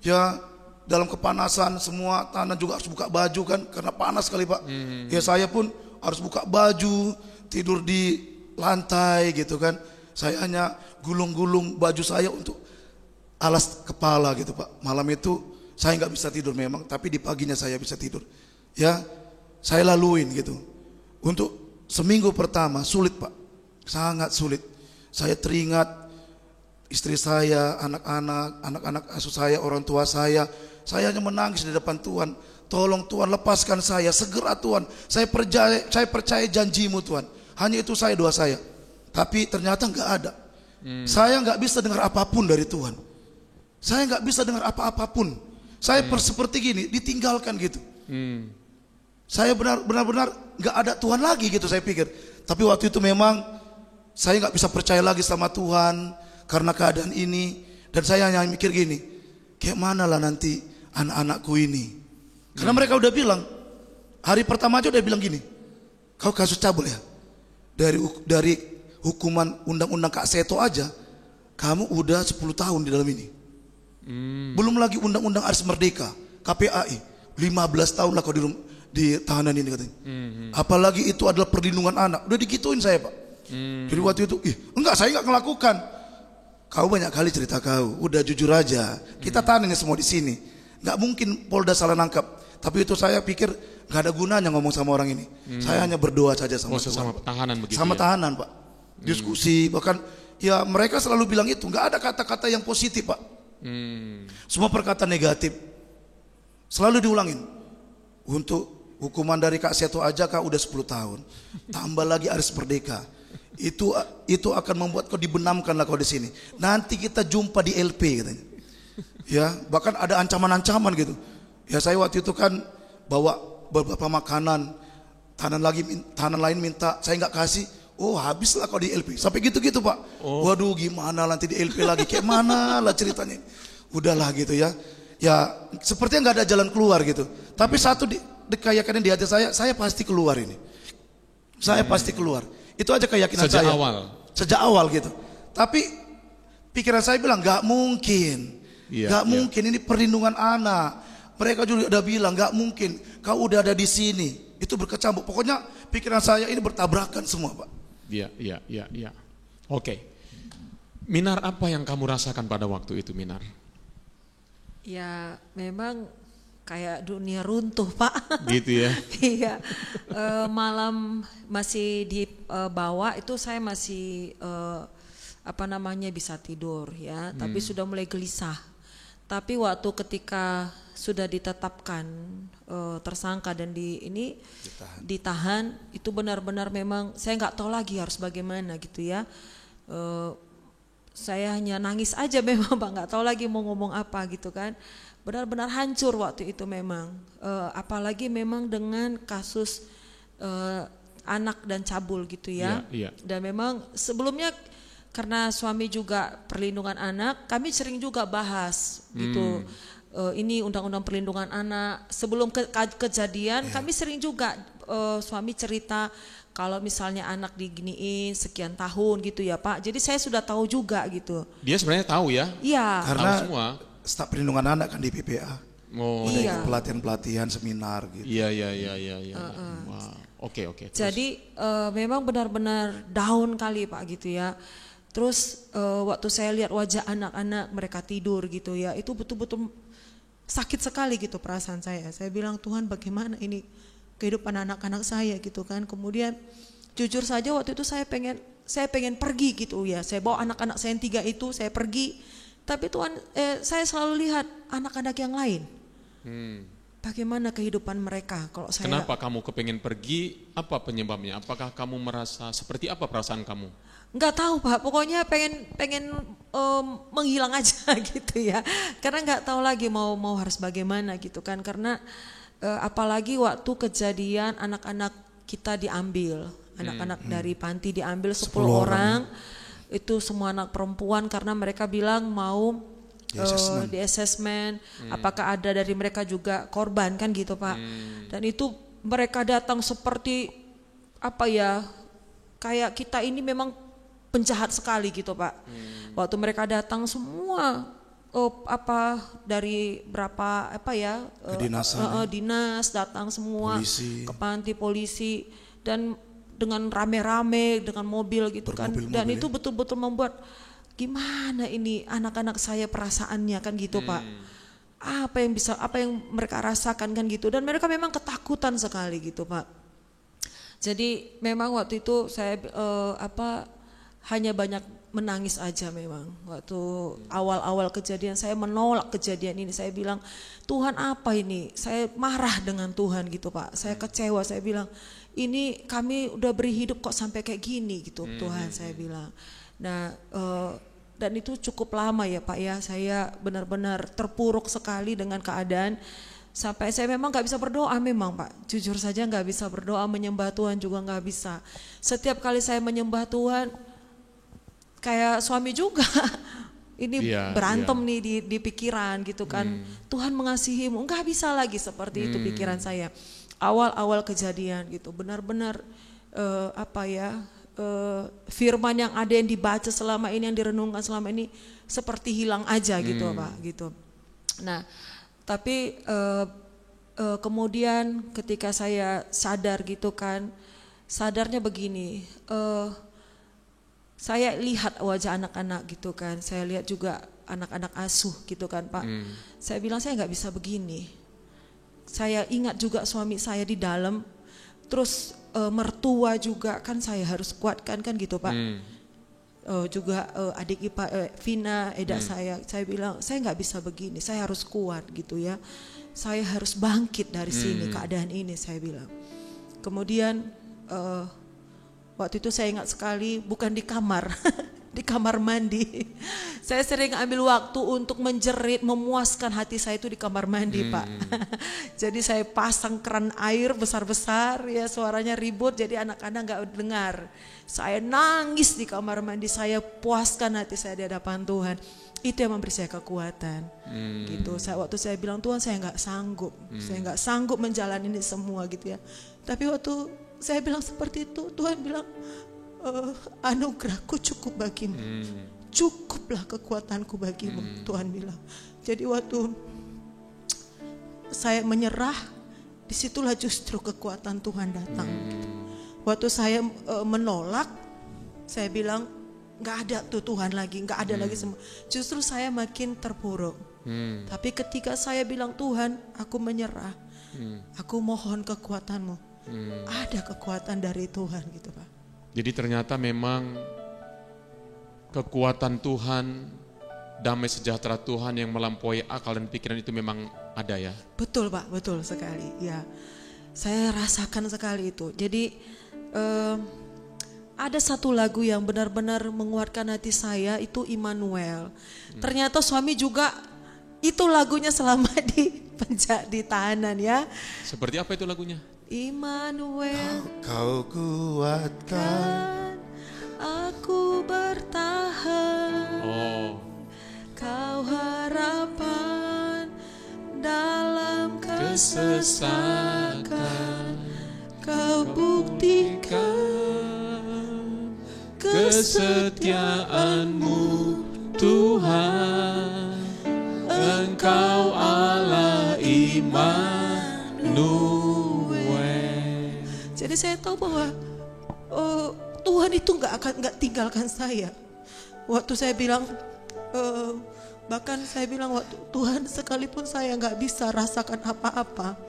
Speaker 3: Ya, dalam kepanasan, semua tahanan juga harus buka baju kan, karena panas sekali, Pak. Ya, saya pun harus buka baju, tidur di lantai gitu kan. Saya hanya gulung-gulung baju saya untuk alas kepala gitu, Pak. Malam itu saya nggak bisa tidur memang, tapi di paginya saya bisa tidur. Ya, saya laluin gitu. Untuk seminggu pertama sulit, Pak, sangat sulit. Saya teringat istri saya, anak-anak asuh saya, orang tua saya. Saya hanya menangis di depan Tuhan. Tolong Tuhan, lepaskan saya, segera Tuhan. Saya percaya janjimu Tuhan. Hanya itu doa saya. Tapi ternyata nggak ada. Saya nggak bisa dengar apapun dari Tuhan. Saya nggak bisa dengar apa-apapun. Saya seperti gini, ditinggalkan gitu. Saya benar-benar nggak ada Tuhan lagi gitu, saya pikir. Tapi waktu itu memang saya nggak bisa percaya lagi sama Tuhan karena keadaan ini. Dan saya hanya mikir gini, kayak mana lah nanti anak-anakku ini. Karena mereka udah bilang, hari pertama aja udah bilang gini, kau kasus cabul ya. Dari hukuman undang-undang Kak Seto aja, kamu udah 10 tahun di dalam ini. Belum lagi undang-undang Aris Merdeka, KPAI, 15 tahun lah kau di tahanan ini katanya. Apalagi itu adalah perlindungan anak. Udah digituin saya, Pak. Jadi waktu itu, enggak, saya enggak ngelakukan. Kau banyak kali cerita kau, udah jujur aja. Kita tahanan semua di sini. Enggak mungkin Polda salah nangkap. Tapi itu saya pikir enggak ada gunanya ngomong sama orang ini. Saya hanya berdoa saja sama Tuhan.
Speaker 5: Sama tahanan begitu.
Speaker 3: Sama tahanan, Pak. Diskusi, bahkan ya mereka selalu bilang itu, enggak ada kata-kata yang positif, Pak. Semua perkataan negatif. Selalu diulangin. Untuk hukuman dari Kak Seto aja kau udah 10 tahun. Tambah lagi Aris Merdeka. Itu akan membuat kau dibenamkanlah kau di sini. Nanti kita jumpa di LP katanya. Ya, bahkan ada ancaman-ancaman gitu. Ya, saya waktu itu kan bawa beberapa makanan. Tahanan lain minta, saya nggak kasih. Oh, habislah kau di LP. Sampai gitu-gitu, Pak. Waduh, gimana nanti di LP lagi? Kayak mana lah ceritanya? Udahlah gitu ya. Ya, sepertinya nggak ada jalan keluar gitu. Tapi satu keyakinan di hati saya pasti keluar ini. Saya pasti keluar. Itu aja keyakinan saya. Sejak awal gitu. Tapi pikiran saya bilang nggak mungkin. Nggak mungkin, ini perlindungan anak. Mereka juga udah bilang nggak mungkin. Kau udah ada di sini. Itu berkecambuk. Pokoknya pikiran saya ini bertabrakan semua, Pak.
Speaker 5: Iya. Oke. Minar, apa yang kamu rasakan pada waktu itu, Minar?
Speaker 1: Ya, memang kayak dunia runtuh, Pak.
Speaker 5: Gitu ya.
Speaker 1: Iya. Malam masih di bawah itu saya masih bisa tidur ya, tapi sudah mulai gelisah. Tapi waktu ketika sudah ditetapkan tersangka dan ditahan, itu benar-benar memang saya nggak tahu lagi harus bagaimana gitu ya. Saya hanya nangis aja memang, Pak, nggak tahu lagi mau ngomong apa gitu kan. Benar-benar hancur waktu itu memang. Apalagi memang dengan kasus anak dan cabul gitu ya.
Speaker 5: Iya.
Speaker 1: Dan memang sebelumnya karena suami juga perlindungan anak, kami sering juga bahas gitu. Ini undang-undang perlindungan anak. Sebelum kejadian kami sering juga suami cerita kalau misalnya anak diginiin sekian tahun gitu ya Pak. Jadi saya sudah tahu juga gitu.
Speaker 5: Dia sebenarnya tahu ya?
Speaker 1: Iya.
Speaker 3: Karena
Speaker 5: Tahu semua.
Speaker 3: staf perlindungan anak kan di PPA.
Speaker 5: Oh,
Speaker 3: Ada
Speaker 1: Iya.
Speaker 3: ikut pelatihan-pelatihan, seminar gitu.
Speaker 5: iya. Wah, oke. Terus.
Speaker 1: Jadi memang benar-benar down kali Pak gitu ya. Terus waktu saya lihat wajah anak-anak mereka tidur gitu ya, itu betul-betul sakit sekali gitu perasaan saya. Saya bilang Tuhan bagaimana ini kehidupan anak-anak saya gitu kan. Kemudian jujur saja waktu itu saya pengen pergi gitu ya. Saya bawa anak-anak saya yang 3 itu, saya pergi. Tapi Tuhan saya selalu lihat anak-anak yang lain. Bagaimana kehidupan mereka kalau saya.
Speaker 5: Kenapa kamu kepengen pergi? Apa penyebabnya? Apakah kamu merasa seperti apa perasaan kamu?
Speaker 1: Nggak tahu Pak, pokoknya pengen menghilang aja gitu ya. Karena nggak tahu lagi mau harus bagaimana gitu kan. Karena apalagi waktu kejadian anak-anak kita diambil, anak-anak dari panti diambil 10 orang. Itu semua anak perempuan karena mereka bilang mau di assessment. Apakah ada dari mereka juga korban kan gitu Pak. Dan itu mereka datang seperti apa ya, kayak kita ini memang penjahat sekali gitu Pak. Waktu mereka datang semua dari berapa
Speaker 3: Kedinasan.
Speaker 1: dinas datang semua,
Speaker 3: Polisi.
Speaker 1: ke panti polisi, dan dengan rame-rame dengan mobil gitu kan. Dan itu betul-betul membuat gimana ini anak-anak saya perasaannya kan gitu Pak. Apa yang mereka rasakan kan gitu, dan mereka memang ketakutan sekali gitu Pak. Jadi memang waktu itu saya hanya banyak menangis aja memang. Waktu awal-awal kejadian saya menolak kejadian ini. Saya bilang, Tuhan apa ini? Saya marah dengan Tuhan gitu Pak. Saya kecewa, saya bilang, ini kami udah beri hidup kok sampai kayak gini gitu Tuhan, saya bilang. Nah dan itu cukup lama ya Pak ya. Saya benar-benar terpuruk sekali dengan keadaan. Sampai saya memang gak bisa berdoa memang Pak. Jujur saja gak bisa berdoa, menyembah Tuhan juga gak bisa. Setiap kali saya menyembah Tuhan, kayak suami juga ini berantem nih di pikiran gitu kan. Tuhan mengasihimu, nggak bisa lagi seperti itu pikiran saya. Awal-awal kejadian gitu, benar-benar firman yang ada yang dibaca selama ini, yang direnungkan selama ini seperti hilang aja gitu Pak gitu. Nah tapi kemudian ketika saya sadar gitu kan, sadarnya begini. Saya lihat wajah anak-anak gitu kan, saya lihat juga anak-anak asuh gitu kan Pak. Saya bilang saya nggak bisa begini. Saya ingat juga suami saya di dalam, terus mertua juga kan saya harus kuatkan kan gitu Pak. Juga adik ipar Vina, Eda saya bilang saya nggak bisa begini, saya harus kuat gitu ya. Saya harus bangkit dari sini keadaan ini, saya bilang. Kemudian waktu itu saya ingat sekali, bukan di kamar, di kamar mandi. Saya sering ambil waktu untuk menjerit, memuaskan hati saya itu di kamar mandi Pak. Jadi saya pasang keran air besar-besar ya, suaranya ribut jadi anak-anak gak dengar. Saya nangis di kamar mandi, saya puaskan hati saya di hadapan Tuhan. Itu yang memberi saya kekuatan. Gitu. Waktu saya bilang Tuhan saya gak sanggup, saya gak sanggup menjalani ini semua gitu ya. Tapi waktu saya bilang seperti itu, Tuhan bilang anugerahku cukup bagimu, cukuplah kekuatanku bagimu, Tuhan bilang. Jadi waktu saya menyerah, disitulah justru kekuatan Tuhan datang. Gitu. Waktu saya menolak, saya bilang nggak ada tuh Tuhan lagi, nggak ada lagi semua. Justru saya makin terpuruk. Tapi ketika saya bilang Tuhan, aku menyerah, aku mohon kekuatanmu. Ada kekuatan dari Tuhan gitu Pak.
Speaker 5: Jadi ternyata memang kekuatan Tuhan, damai sejahtera Tuhan yang melampaui akal dan pikiran itu memang ada ya?
Speaker 1: Betul Pak, betul sekali ya. Saya rasakan sekali itu. Jadi ada satu lagu yang benar-benar menguatkan hati saya, itu Immanuel. Ternyata suami juga itu lagunya selama di tahanan ya.
Speaker 5: Seperti apa itu lagunya?
Speaker 1: Immanuel,
Speaker 3: Kau kuatkan
Speaker 1: aku bertahan.
Speaker 5: Oh.
Speaker 1: Kau harapan dalam kesesakan, kau buktikan
Speaker 5: kesetiaan-Mu Tuhan, Engkau Allah Immanuel.
Speaker 1: Jadi saya tahu bahwa Tuhan itu nggak tinggalkan saya. Waktu saya bilang, bahkan saya bilang waktu Tuhan, sekalipun saya nggak bisa rasakan apa-apa,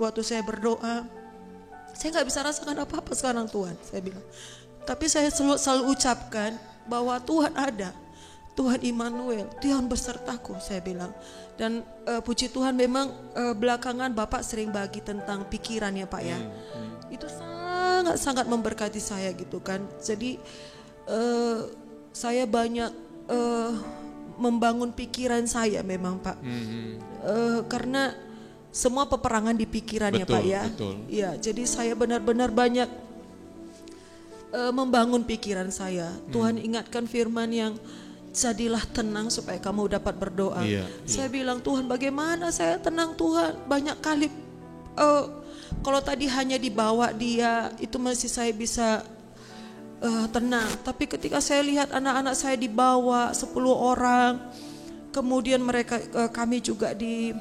Speaker 1: waktu saya berdoa, saya nggak bisa rasakan apa-apa sekarang Tuhan, saya bilang. Tapi saya selalu ucapkan bahwa Tuhan ada, Tuhan Immanuel, Tuhan besertaku, saya bilang. Dan puji Tuhan memang belakangan Bapak sering bagi tentang pikiran ya Pak ya. Itu sangat memberkati saya gitu kan. Jadi saya banyak membangun pikiran saya memang Pak. Karena semua peperangan di pikiran ya Pak ya.
Speaker 5: Betul.
Speaker 1: Ya, jadi saya benar-benar banyak membangun pikiran saya. Tuhan ingatkan firman yang jadilah tenang supaya kamu dapat berdoa. Saya bilang, Tuhan bagaimana saya tenang Tuhan? Banyak kali kalau tadi hanya dibawa dia itu masih saya bisa tenang. Tapi ketika saya lihat anak-anak saya dibawa 10 orang, kemudian mereka kami juga di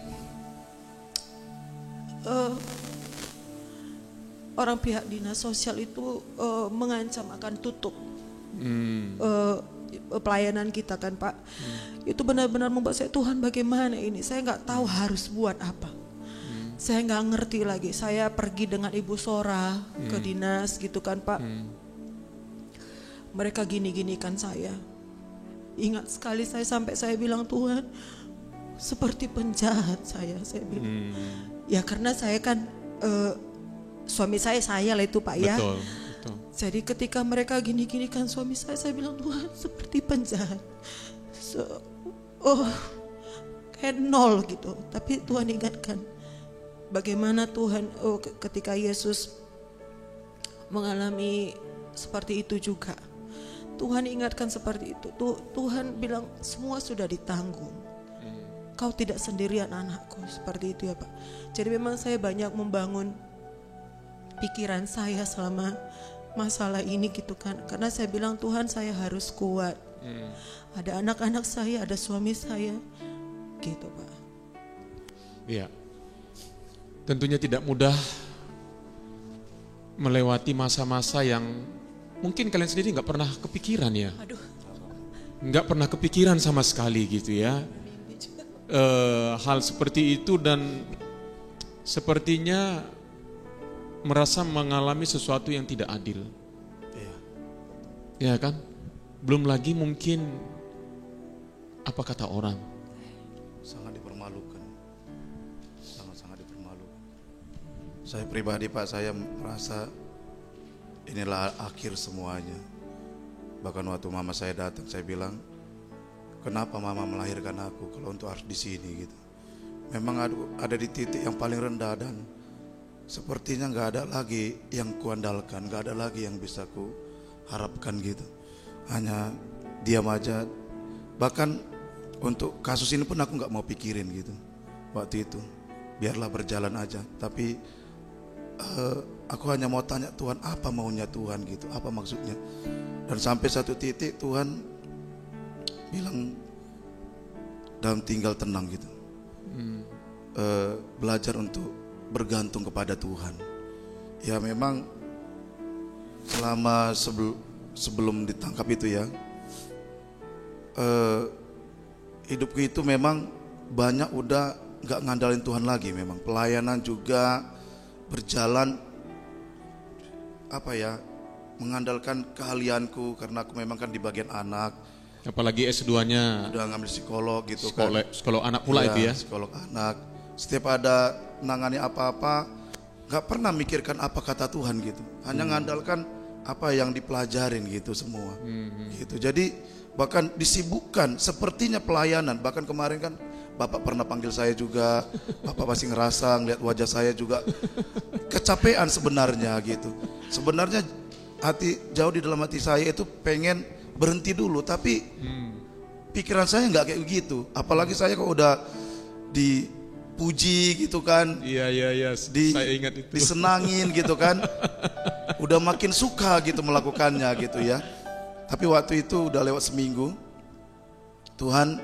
Speaker 1: orang pihak dinas sosial itu mengancam akan tutup pelayanan kita kan Pak. Itu benar-benar membuat saya, Tuhan bagaimana ini? Saya nggak tahu harus buat apa. Saya nggak ngerti lagi. Saya pergi dengan Ibu Sora ke dinas gitu kan Pak. Mereka gini-ginikan saya. Ingat sekali saya sampai saya bilang, Tuhan seperti penjahat saya bilang. Ya karena saya kan suami saya lah itu Pak ya.
Speaker 5: Betul.
Speaker 1: Jadi ketika mereka gini-gini kan suami saya bilang, Tuhan seperti penjahat. Kayak nol gitu. Tapi Tuhan ingatkan bagaimana Tuhan ketika Yesus mengalami seperti itu juga. Tuhan ingatkan seperti itu. Tuhan bilang semua sudah ditanggung. Kau tidak sendirian anakku, seperti itu ya Pak. Jadi memang saya banyak membangun pikiran saya selama masalah ini gitu kan. Karena saya bilang Tuhan saya harus kuat. Ada anak-anak saya, ada suami saya gitu Pak.
Speaker 5: Iya. Tentunya tidak mudah melewati masa-masa yang mungkin kalian sendiri nggak pernah kepikiran ya. Nggak pernah kepikiran sama sekali gitu ya. Hal seperti itu dan sepertinya merasa mengalami sesuatu yang tidak adil. Ya kan? Belum lagi mungkin apa kata orang.
Speaker 3: Sangat dipermalukan. Sangat-sangat dipermalukan. Saya pribadi Pak, saya merasa inilah akhir semuanya. Bahkan waktu mama saya datang, saya bilang, kenapa mama melahirkan aku kalau untuk harus di sini gitu. Memang ada di titik yang paling rendah dan sepertinya nggak ada lagi yang kuandalkan, nggak ada lagi yang bisa ku harapkan gitu. Hanya diam aja. Bahkan untuk kasus ini pun aku nggak mau pikirin gitu. Waktu itu biarlah berjalan aja. Tapi aku hanya mau tanya Tuhan, apa maunya Tuhan gitu, apa maksudnya. Dan sampai satu titik Tuhan bilang dalam tinggal tenang gitu. Belajar untuk bergantung kepada Tuhan. Ya memang selama sebelum ditangkap itu ya, hidupku itu memang banyak udah gak ngandalin Tuhan lagi. Memang pelayanan juga berjalan mengandalkan keahlianku karena aku memang kan di bagian anak.
Speaker 5: Apalagi S2-nya
Speaker 3: udah ngambil psikolog gitu
Speaker 5: psikolog anak pula itu ya.
Speaker 3: Psikolog anak. Setiap ada menangani apa-apa, gak pernah mikirkan apa kata Tuhan gitu. Hanya ngandalkan apa yang dipelajarin gitu semua. Gitu. Jadi bahkan disibukkan sepertinya pelayanan. Bahkan kemarin kan Bapak pernah panggil saya juga. Bapak pasti ngerasa ngeliat wajah saya juga kecapean sebenarnya gitu. Sebenarnya jauh di dalam hati saya itu pengen berhenti dulu, tapi pikiran saya nggak kayak begitu. Apalagi saya kok udah dipuji gitu kan,
Speaker 5: Iya, saya ingat itu.
Speaker 3: disenangin gitu kan, udah makin suka gitu melakukannya gitu ya. Tapi waktu itu udah lewat seminggu, Tuhan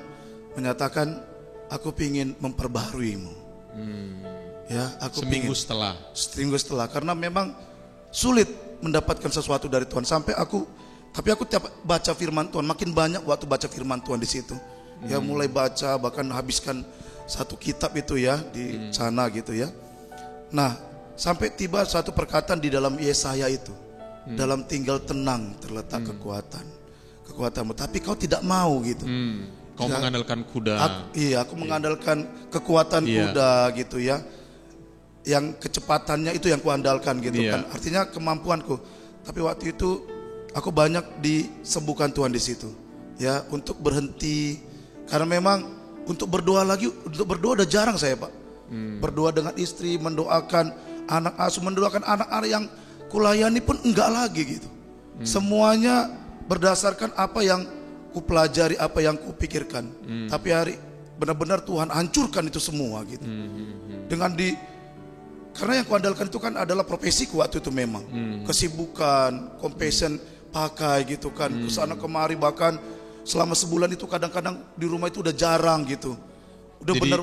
Speaker 3: menyatakan, aku pingin memperbaharuimu. Ya, aku
Speaker 5: Seminggu
Speaker 3: seminggu setelah, karena memang sulit mendapatkan sesuatu dari Tuhan. Tapi aku tiap baca firman Tuhan, makin banyak waktu baca firman Tuhan di situ. Ya mulai baca, bahkan habiskan satu kitab itu ya di sana gitu ya. Nah, sampai tiba satu perkataan di dalam Yesaya itu, dalam tinggal tenang terletak kekuatanmu. Tapi kau tidak mau gitu.
Speaker 5: Kau
Speaker 3: Ya,
Speaker 5: mengandalkan kuda.
Speaker 3: Aku mengandalkan kekuatan kuda gitu ya. Yang kecepatannya itu yang kuandalkan gitu kan. Artinya kemampuanku. Tapi waktu itu aku banyak disembuhkan Tuhan di situ. Ya, untuk berhenti. Karena memang untuk berdoa udah jarang saya, Pak. Berdoa dengan istri, mendoakan anak asuh, mendoakan anak-anak yang kulayani pun enggak lagi gitu. Semuanya berdasarkan apa yang kupelajari, apa yang kupikirkan. Tapi benar-benar Tuhan hancurkan itu semua gitu. Karena yang kuandalkan itu kan adalah profesiku waktu itu memang. Kesibukan, compassion pakai gitu kan. Kesana kemari, bahkan selama sebulan itu kadang-kadang di rumah itu udah jarang gitu.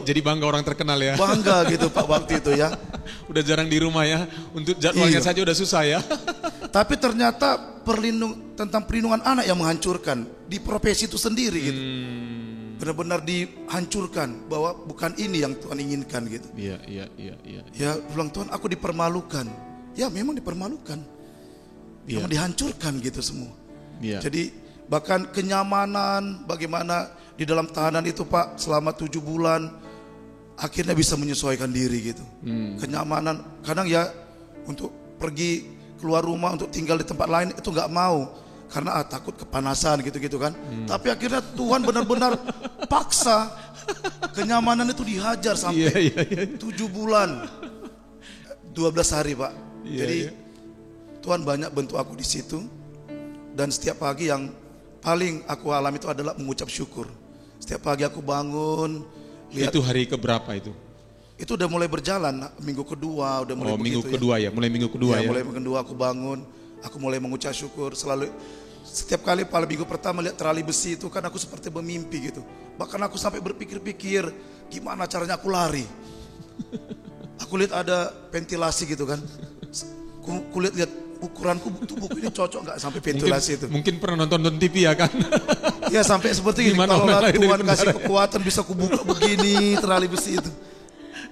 Speaker 5: Jadi bangga orang terkenal ya.
Speaker 3: Bangga gitu Pak waktu itu ya.
Speaker 5: Udah jarang di rumah ya. Untuk jadwalnya saja udah susah ya.
Speaker 3: Tapi ternyata tentang perlindungan anak yang menghancurkan di profesi itu sendiri gitu. Benar-benar dihancurkan bahwa bukan ini yang Tuhan inginkan gitu.
Speaker 5: Iya.
Speaker 3: Ya, bilang Tuhan, aku dipermalukan. Ya, memang dipermalukan. Memang dihancurkan gitu semua.
Speaker 5: Iya.
Speaker 3: Jadi bahkan kenyamanan bagaimana di dalam tahanan itu Pak selama 7 bulan akhirnya bisa menyesuaikan diri gitu. Kenyamanan kadang ya untuk pergi keluar rumah untuk tinggal di tempat lain itu nggak mau karena takut kepanasan gitu-gitu kan. Tapi akhirnya Tuhan benar-benar paksa kenyamanan itu dihajar sampai 7 bulan 12 hari Pak. Jadi Tuhan banyak bentuk aku di situ. Dan setiap pagi yang paling aku alami itu adalah mengucap syukur. Setiap pagi aku bangun, lihat.
Speaker 5: Itu hari keberapa itu?
Speaker 3: Itu udah mulai berjalan, minggu kedua udah mulai
Speaker 5: minggu
Speaker 3: begitu
Speaker 5: kedua ya. Mulai minggu kedua ya.
Speaker 3: Mulai minggu kedua aku bangun, aku mulai mengucap syukur. Setiap kali pada minggu pertama lihat terali besi itu kan aku seperti bermimpi gitu. Bahkan aku sampai berpikir-pikir gimana caranya aku lari. Aku lihat ada ventilasi gitu kan. Kulihat ukuranku tubuhku ini cocok nggak sampai ventilasi itu.
Speaker 5: Mungkin pernah nonton TV ya kan?
Speaker 3: Ya sampai seperti ini. Kalau Tuhan kasih kekuatan bisa kubuka begini terali besi itu.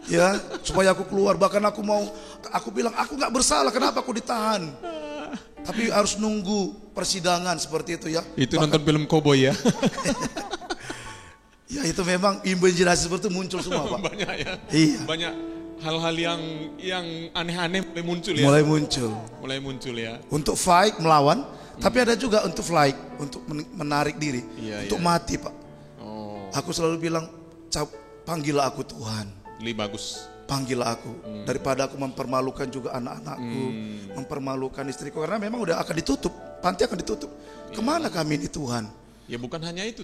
Speaker 3: Ya supaya aku keluar. Bahkan aku bilang aku nggak bersalah. Kenapa aku ditahan? Tapi harus nunggu persidangan seperti itu ya.
Speaker 5: Itu nonton film koboi ya.
Speaker 3: Ya itu memang imajinasi seperti itu muncul semua Pak.
Speaker 5: Banyak ya.
Speaker 3: Iya.
Speaker 5: Banyak hal-hal yang aneh-aneh mulai muncul ya.
Speaker 3: Mulai muncul
Speaker 5: ya.
Speaker 3: Untuk fight melawan, tapi ada juga untuk flight, untuk menarik diri, untuk mati Pak. Aku selalu bilang, panggillah aku Tuhan.
Speaker 5: Lebih bagus.
Speaker 3: Panggillah aku daripada aku mempermalukan juga anak-anakku, mempermalukan istriku karena memang udah akan ditutup, panti akan ditutup. Kemana kami ini Tuhan?
Speaker 5: Ya bukan hanya itu,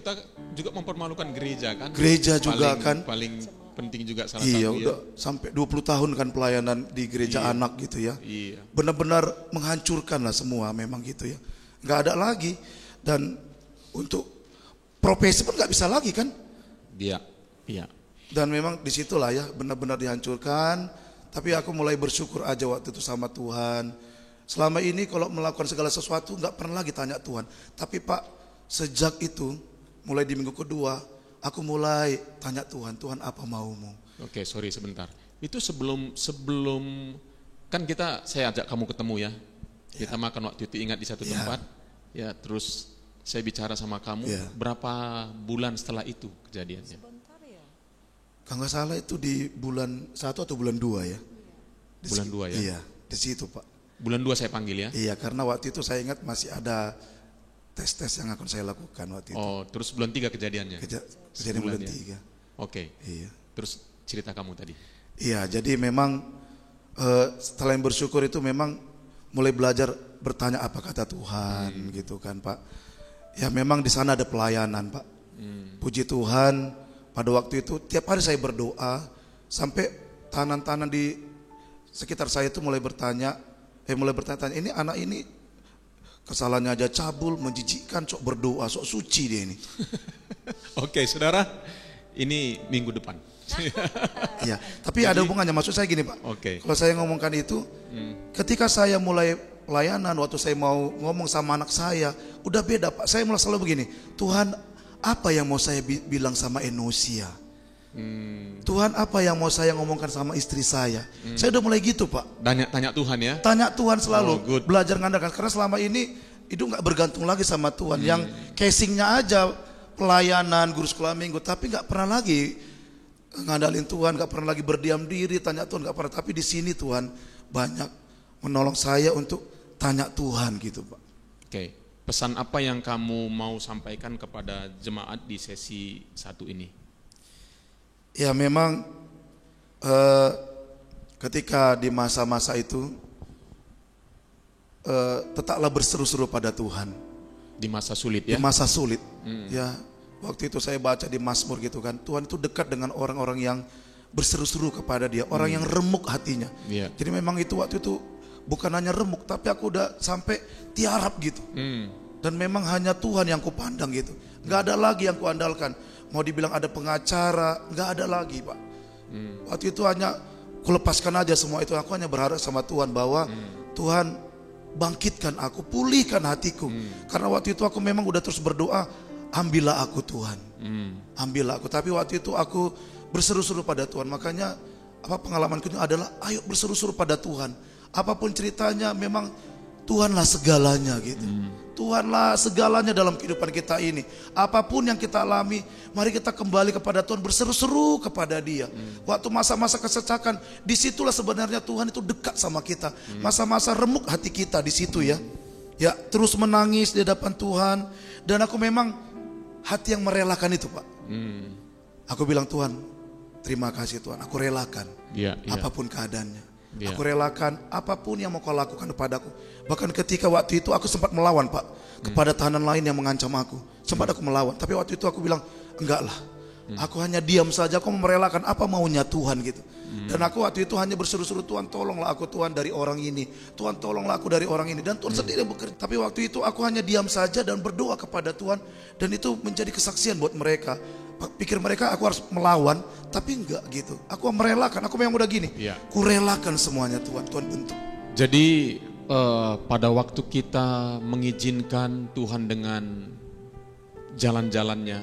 Speaker 5: juga mempermalukan gereja kan.
Speaker 3: Gereja juga kan.
Speaker 5: Paling penting juga salah satu.
Speaker 3: Iya, udah sampai 20 tahun kan pelayanan di gereja anak gitu ya.
Speaker 5: Iya.
Speaker 3: Benar-benar menghancurkan lah semua memang gitu ya. Nggak ada lagi dan untuk profesi pun nggak bisa lagi kan.
Speaker 5: Iya.
Speaker 3: Dan memang disitulah ya benar-benar dihancurkan. Tapi aku mulai bersyukur aja waktu itu sama Tuhan. Selama ini kalau melakukan segala sesuatu nggak pernah lagi tanya Tuhan. Tapi Pak, sejak itu mulai di minggu kedua aku mulai tanya Tuhan apa maumu?
Speaker 5: Oke, sorry sebentar. Itu sebelum kan saya ajak kamu ketemu ya. Kita makan waktu itu ingat di satu tempat. Ya, terus saya bicara sama kamu. Berapa bulan setelah itu kejadiannya?
Speaker 3: Kalau nggak salah itu di bulan 1 atau bulan 2 ya.
Speaker 5: Bulan 2 ya?
Speaker 3: Iya, di situ Pak.
Speaker 5: Bulan 2 saya panggil ya?
Speaker 3: Iya, karena waktu itu saya ingat masih ada tes yang akan saya lakukan waktu itu.
Speaker 5: Oh, terus bulan 3 kejadiannya?
Speaker 3: Kejadian bulan 3.
Speaker 5: Oke.
Speaker 3: Iya.
Speaker 5: Terus cerita kamu tadi?
Speaker 3: Iya, jadi memang setelah yang bersyukur itu memang mulai belajar bertanya apa kata Tuhan gitu kan Pak. Ya memang di sana ada pelayanan Pak. Puji Tuhan pada waktu itu tiap hari saya berdoa sampai tahanan-tahanan di sekitar saya itu mulai bertanya, ini anak ini kesalahannya aja cabul, menjijikkan, sok berdoa, sok suci dia ini.
Speaker 5: Oke, saudara, ini minggu depan.
Speaker 3: Iya, tapi ada hubungannya. Maksud saya gini Pak.
Speaker 5: Oke.
Speaker 3: Kalau saya ngomongkan itu, ketika saya mulai pelayanan, waktu saya mau ngomong sama anak saya, udah beda Pak. Saya mulai selalu begini, Tuhan apa yang mau saya bilang sama Enosia? Tuhan apa yang mau saya ngomongkan sama istri saya? Saya udah mulai gitu Pak.
Speaker 5: Tanya Tuhan ya.
Speaker 3: Tanya Tuhan selalu,
Speaker 5: good.
Speaker 3: belajar ngandalkan. Karena selama ini itu nggak bergantung lagi sama Tuhan. Yang casingnya aja pelayanan, guru sekolah minggu, tapi nggak pernah lagi ngandalin Tuhan, nggak pernah lagi berdiam diri, tanya Tuhan, nggak pernah. Tapi di sini Tuhan banyak menolong saya untuk tanya Tuhan gitu Pak.
Speaker 5: Oke, pesan apa yang kamu mau sampaikan kepada jemaat di sesi 1 ini?
Speaker 3: Ya memang ketika di masa-masa itu tetaplah berseru-seru pada Tuhan.
Speaker 5: Di masa sulit ya?
Speaker 3: Di masa sulit. Ya, waktu itu saya baca di Mazmur gitu kan, Tuhan itu dekat dengan orang-orang yang berseru-seru kepada Dia, orang yang remuk hatinya.
Speaker 5: Yeah.
Speaker 3: Jadi memang itu waktu itu bukan hanya remuk, tapi aku udah sampai tiarap gitu. Dan memang hanya Tuhan yang kupandang gitu. Gak ada lagi yang kuandalkan. Mau dibilang ada pengacara, gak ada lagi Pak. Waktu itu hanya kulepaskan aja semua itu. Aku hanya berharap sama Tuhan bahwa Tuhan bangkitkan aku, pulihkan hatiku. Karena waktu itu aku memang udah terus berdoa, ambillah aku Tuhan, ambillah aku. Tapi waktu itu aku berseru-seru pada Tuhan. Makanya pengalamanku ini adalah ayo berseru-seru pada Tuhan. Apapun ceritanya memang Tuhanlah segalanya gitu. Tuhanlah segalanya dalam kehidupan kita ini. Apapun yang kita alami, mari kita kembali kepada Tuhan, berseru-seru kepada Dia. Waktu masa-masa kesesakan, disitulah sebenarnya Tuhan itu dekat sama kita. Masa-masa remuk hati kita di situ ya. Ya, terus menangis di hadapan Tuhan. Dan aku memang hati yang merelakan itu Pak. Aku bilang Tuhan, terima kasih Tuhan, aku relakan apapun keadaannya. Aku relakan apapun yang mau kau lakukan kepadaku. Bahkan ketika waktu itu aku sempat melawan Pak, kepada tahanan lain yang mengancam aku. Sempat aku melawan, tapi waktu itu aku bilang enggak lah, aku hanya diam saja, aku merelakan apa maunya Tuhan gitu. Dan aku waktu itu hanya berseru-seru, Tuhan tolonglah aku Tuhan dari orang ini, Tuhan tolonglah aku dari orang ini. Dan Tuhan sendiri bekerja. Tapi waktu itu aku hanya diam saja dan berdoa kepada Tuhan. Dan itu menjadi kesaksian buat mereka. Pikir mereka aku harus melawan, tapi enggak gitu. Aku merelakan, aku memang udah gini. Ku relakan semuanya Tuhan bentuk.
Speaker 5: Jadi pada waktu kita mengizinkan Tuhan dengan jalan-jalannya,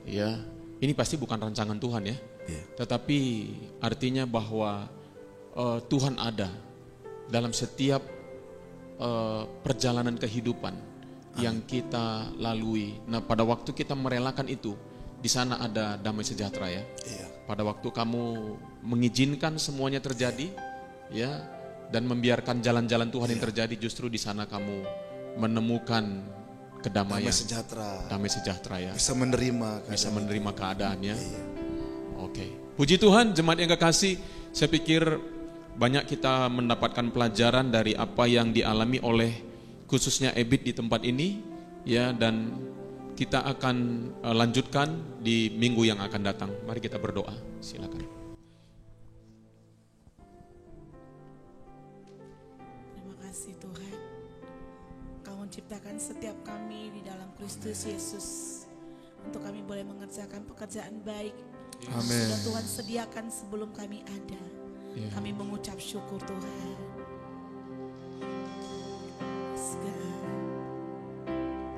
Speaker 5: ya, ini pasti bukan rancangan Tuhan ya. Tetapi artinya bahwa Tuhan ada dalam setiap perjalanan kehidupan yang kita lalui. Nah, pada waktu kita merelakan itu, di sana ada damai sejahtera ya. Pada waktu kamu mengizinkan semuanya terjadi, ya, dan membiarkan jalan-jalan Tuhan yang terjadi, justru di sana kamu menemukan kedamaian. Damai sejahtera ya.
Speaker 3: Bisa menerima
Speaker 5: keadaannya. Oke. Puji Tuhan, jemaat yang kekasih, saya pikir banyak kita mendapatkan pelajaran dari apa yang dialami oleh khususnya Ebit di tempat ini, ya, dan kita akan lanjutkan di minggu yang akan datang. Mari kita berdoa, silakan.
Speaker 2: Terima kasih Tuhan, Kau menciptakan setiap kami di dalam Kristus Yesus, untuk kami boleh mengerjakan pekerjaan baik.
Speaker 3: Amin.
Speaker 2: Sudah Tuhan sediakan sebelum kami ada. Kami mengucap syukur Tuhan.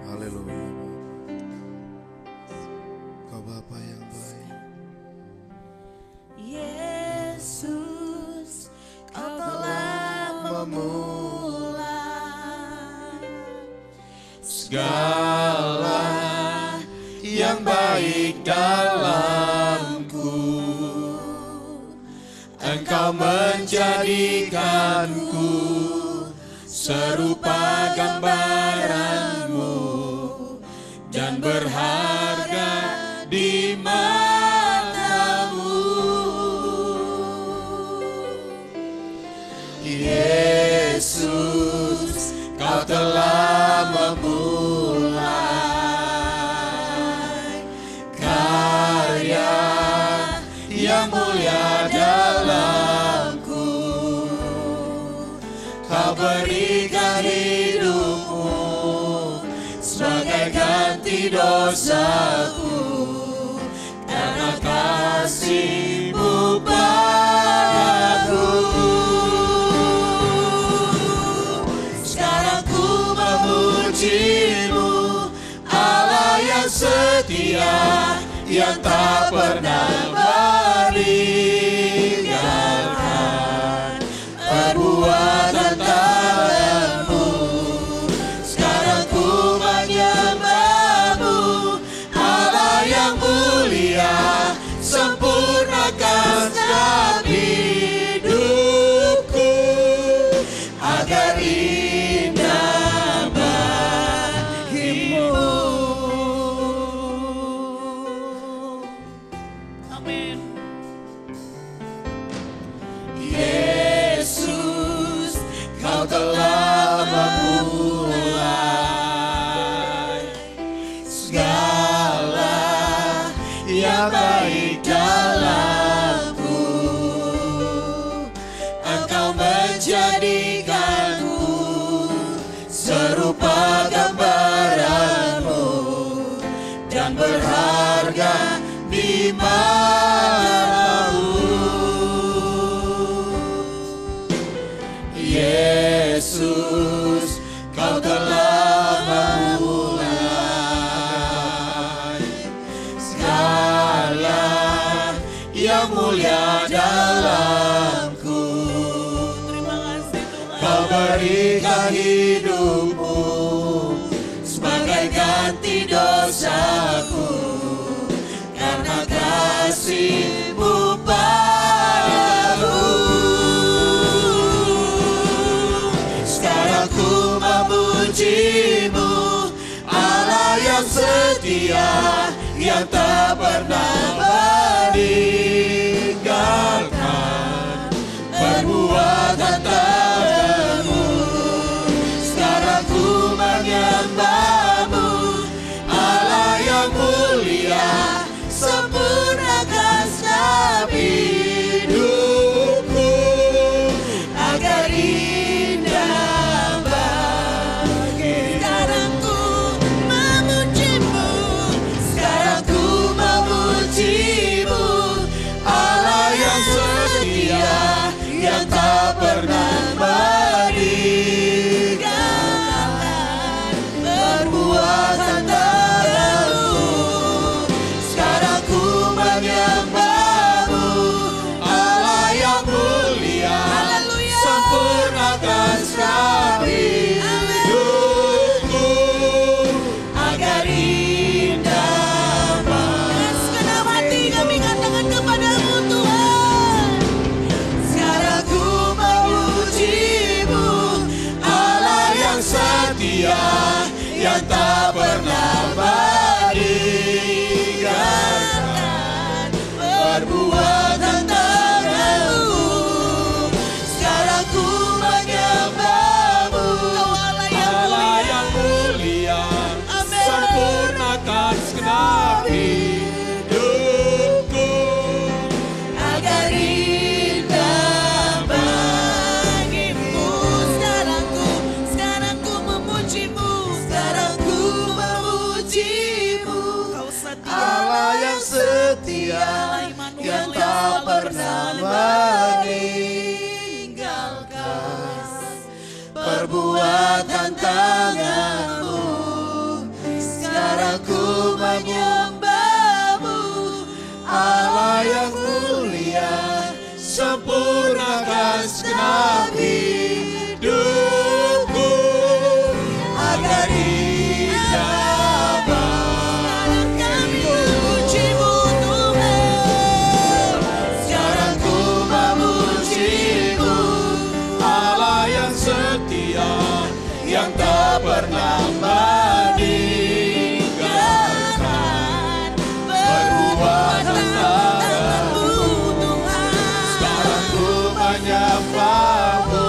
Speaker 3: Haleluya. Kau Bapa yang baik.
Speaker 2: Yesus, Kau telah memulai
Speaker 5: segala yang baik dalamku. Engkau menjadikanku serupa gambaranmu dan berharga di matamu. Yesus,
Speaker 3: yang mulia dalamku. Kau berikan hidupmu sebagai ganti dosaku, karena kasih-Mu padaku. Sekarang ku memuji-Mu, Allah yang setia, yang tak pernah meninggalkan perbuatan tangan-Mu. Sekarang ku menyembah-Mu, Allah yang mulia, sempurnakan setiap hidupku agar indah bagimu.
Speaker 2: Amin.
Speaker 3: Yesus, Kau telah memulai segala yang baik dalamku. Engkau menjadikanku serupa gambaran-Mu dan berharga di mata-Mu. Yesus, Kau telah memulai segala yang mulia dalamku.
Speaker 2: Terima kasih Tuhan.
Speaker 3: Kau berikan hidupmu sebagai ganti dosaku, karena kasih-Mu padaku. Sekarang ku memuji-Mu, Allah yang setia, yang tak pernah meninggalkan perbuatan tangan-Mu. Sekarang ku menyembah-Mu, Allah yang mulia, sempurnakan setiap hidupku agar indah bagimu.
Speaker 2: Sekarang ku memuji-Mu,
Speaker 3: Sekarang ku memuji-Mu, Allah yang setia, yang tak pernah meninggalkan perbuatan tangan-Mu. Sekarang ku menyembah-Mu, Allah yang mulia,
Speaker 2: Haleluya.
Speaker 3: sempurnakan setiap hidupku agar indah
Speaker 2: dengan segenap hati kami katakan kepada-Mu Tuhan.
Speaker 3: Sekarang ku memuji-Mu, Allah yang setia, yang tak pernah meninggalkan perbuatan tangan-Mu. Sekarang ku menyembah-Mu, Allah yang mulia,
Speaker 2: Amin.
Speaker 3: sempurnakan segenap hidupku agar indah bagimu.
Speaker 2: Sekarang ku memuji-Mu,
Speaker 3: Sekarang ku memuji-Mu,
Speaker 2: Kau setia,
Speaker 3: Allah yang setia,
Speaker 2: Allah Immanuel
Speaker 3: yang
Speaker 2: yang
Speaker 3: tak
Speaker 2: selalu
Speaker 3: pernah
Speaker 2: bersama.
Speaker 3: meninggalkan perbuatan tangan-Mu. Sekarang ku menyembah-Mu, Allah yang mulia, sempurnakan segenap hidupku agar indah
Speaker 2: Sekarang kami memuji-Mu Tuhan.
Speaker 3: Sekarang ku memuji-Mu, Allah yang setia, yang tak pernah meninggalkan perbuatan tangan-Mu. Sekarang ku menyembah-Mu,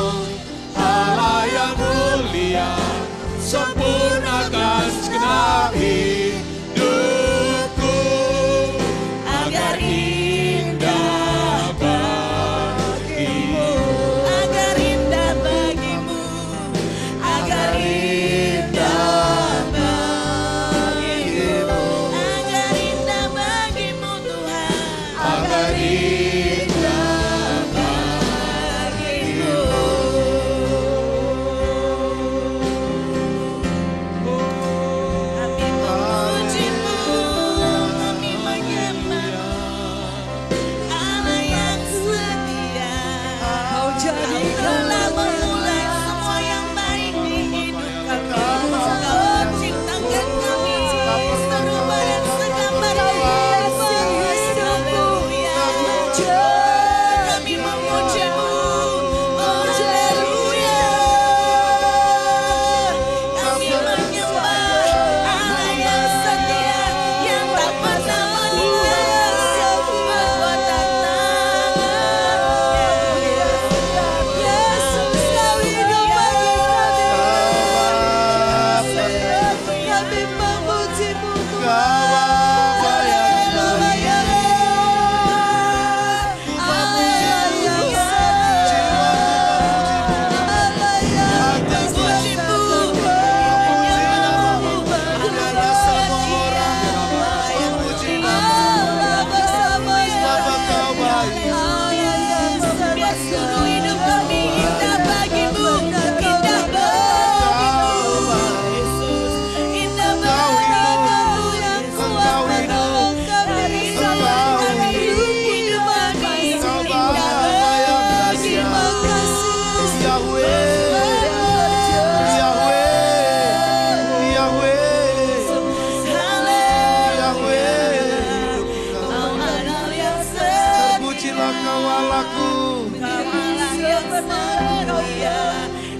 Speaker 3: Allahku,
Speaker 2: Kau Allah yang setia.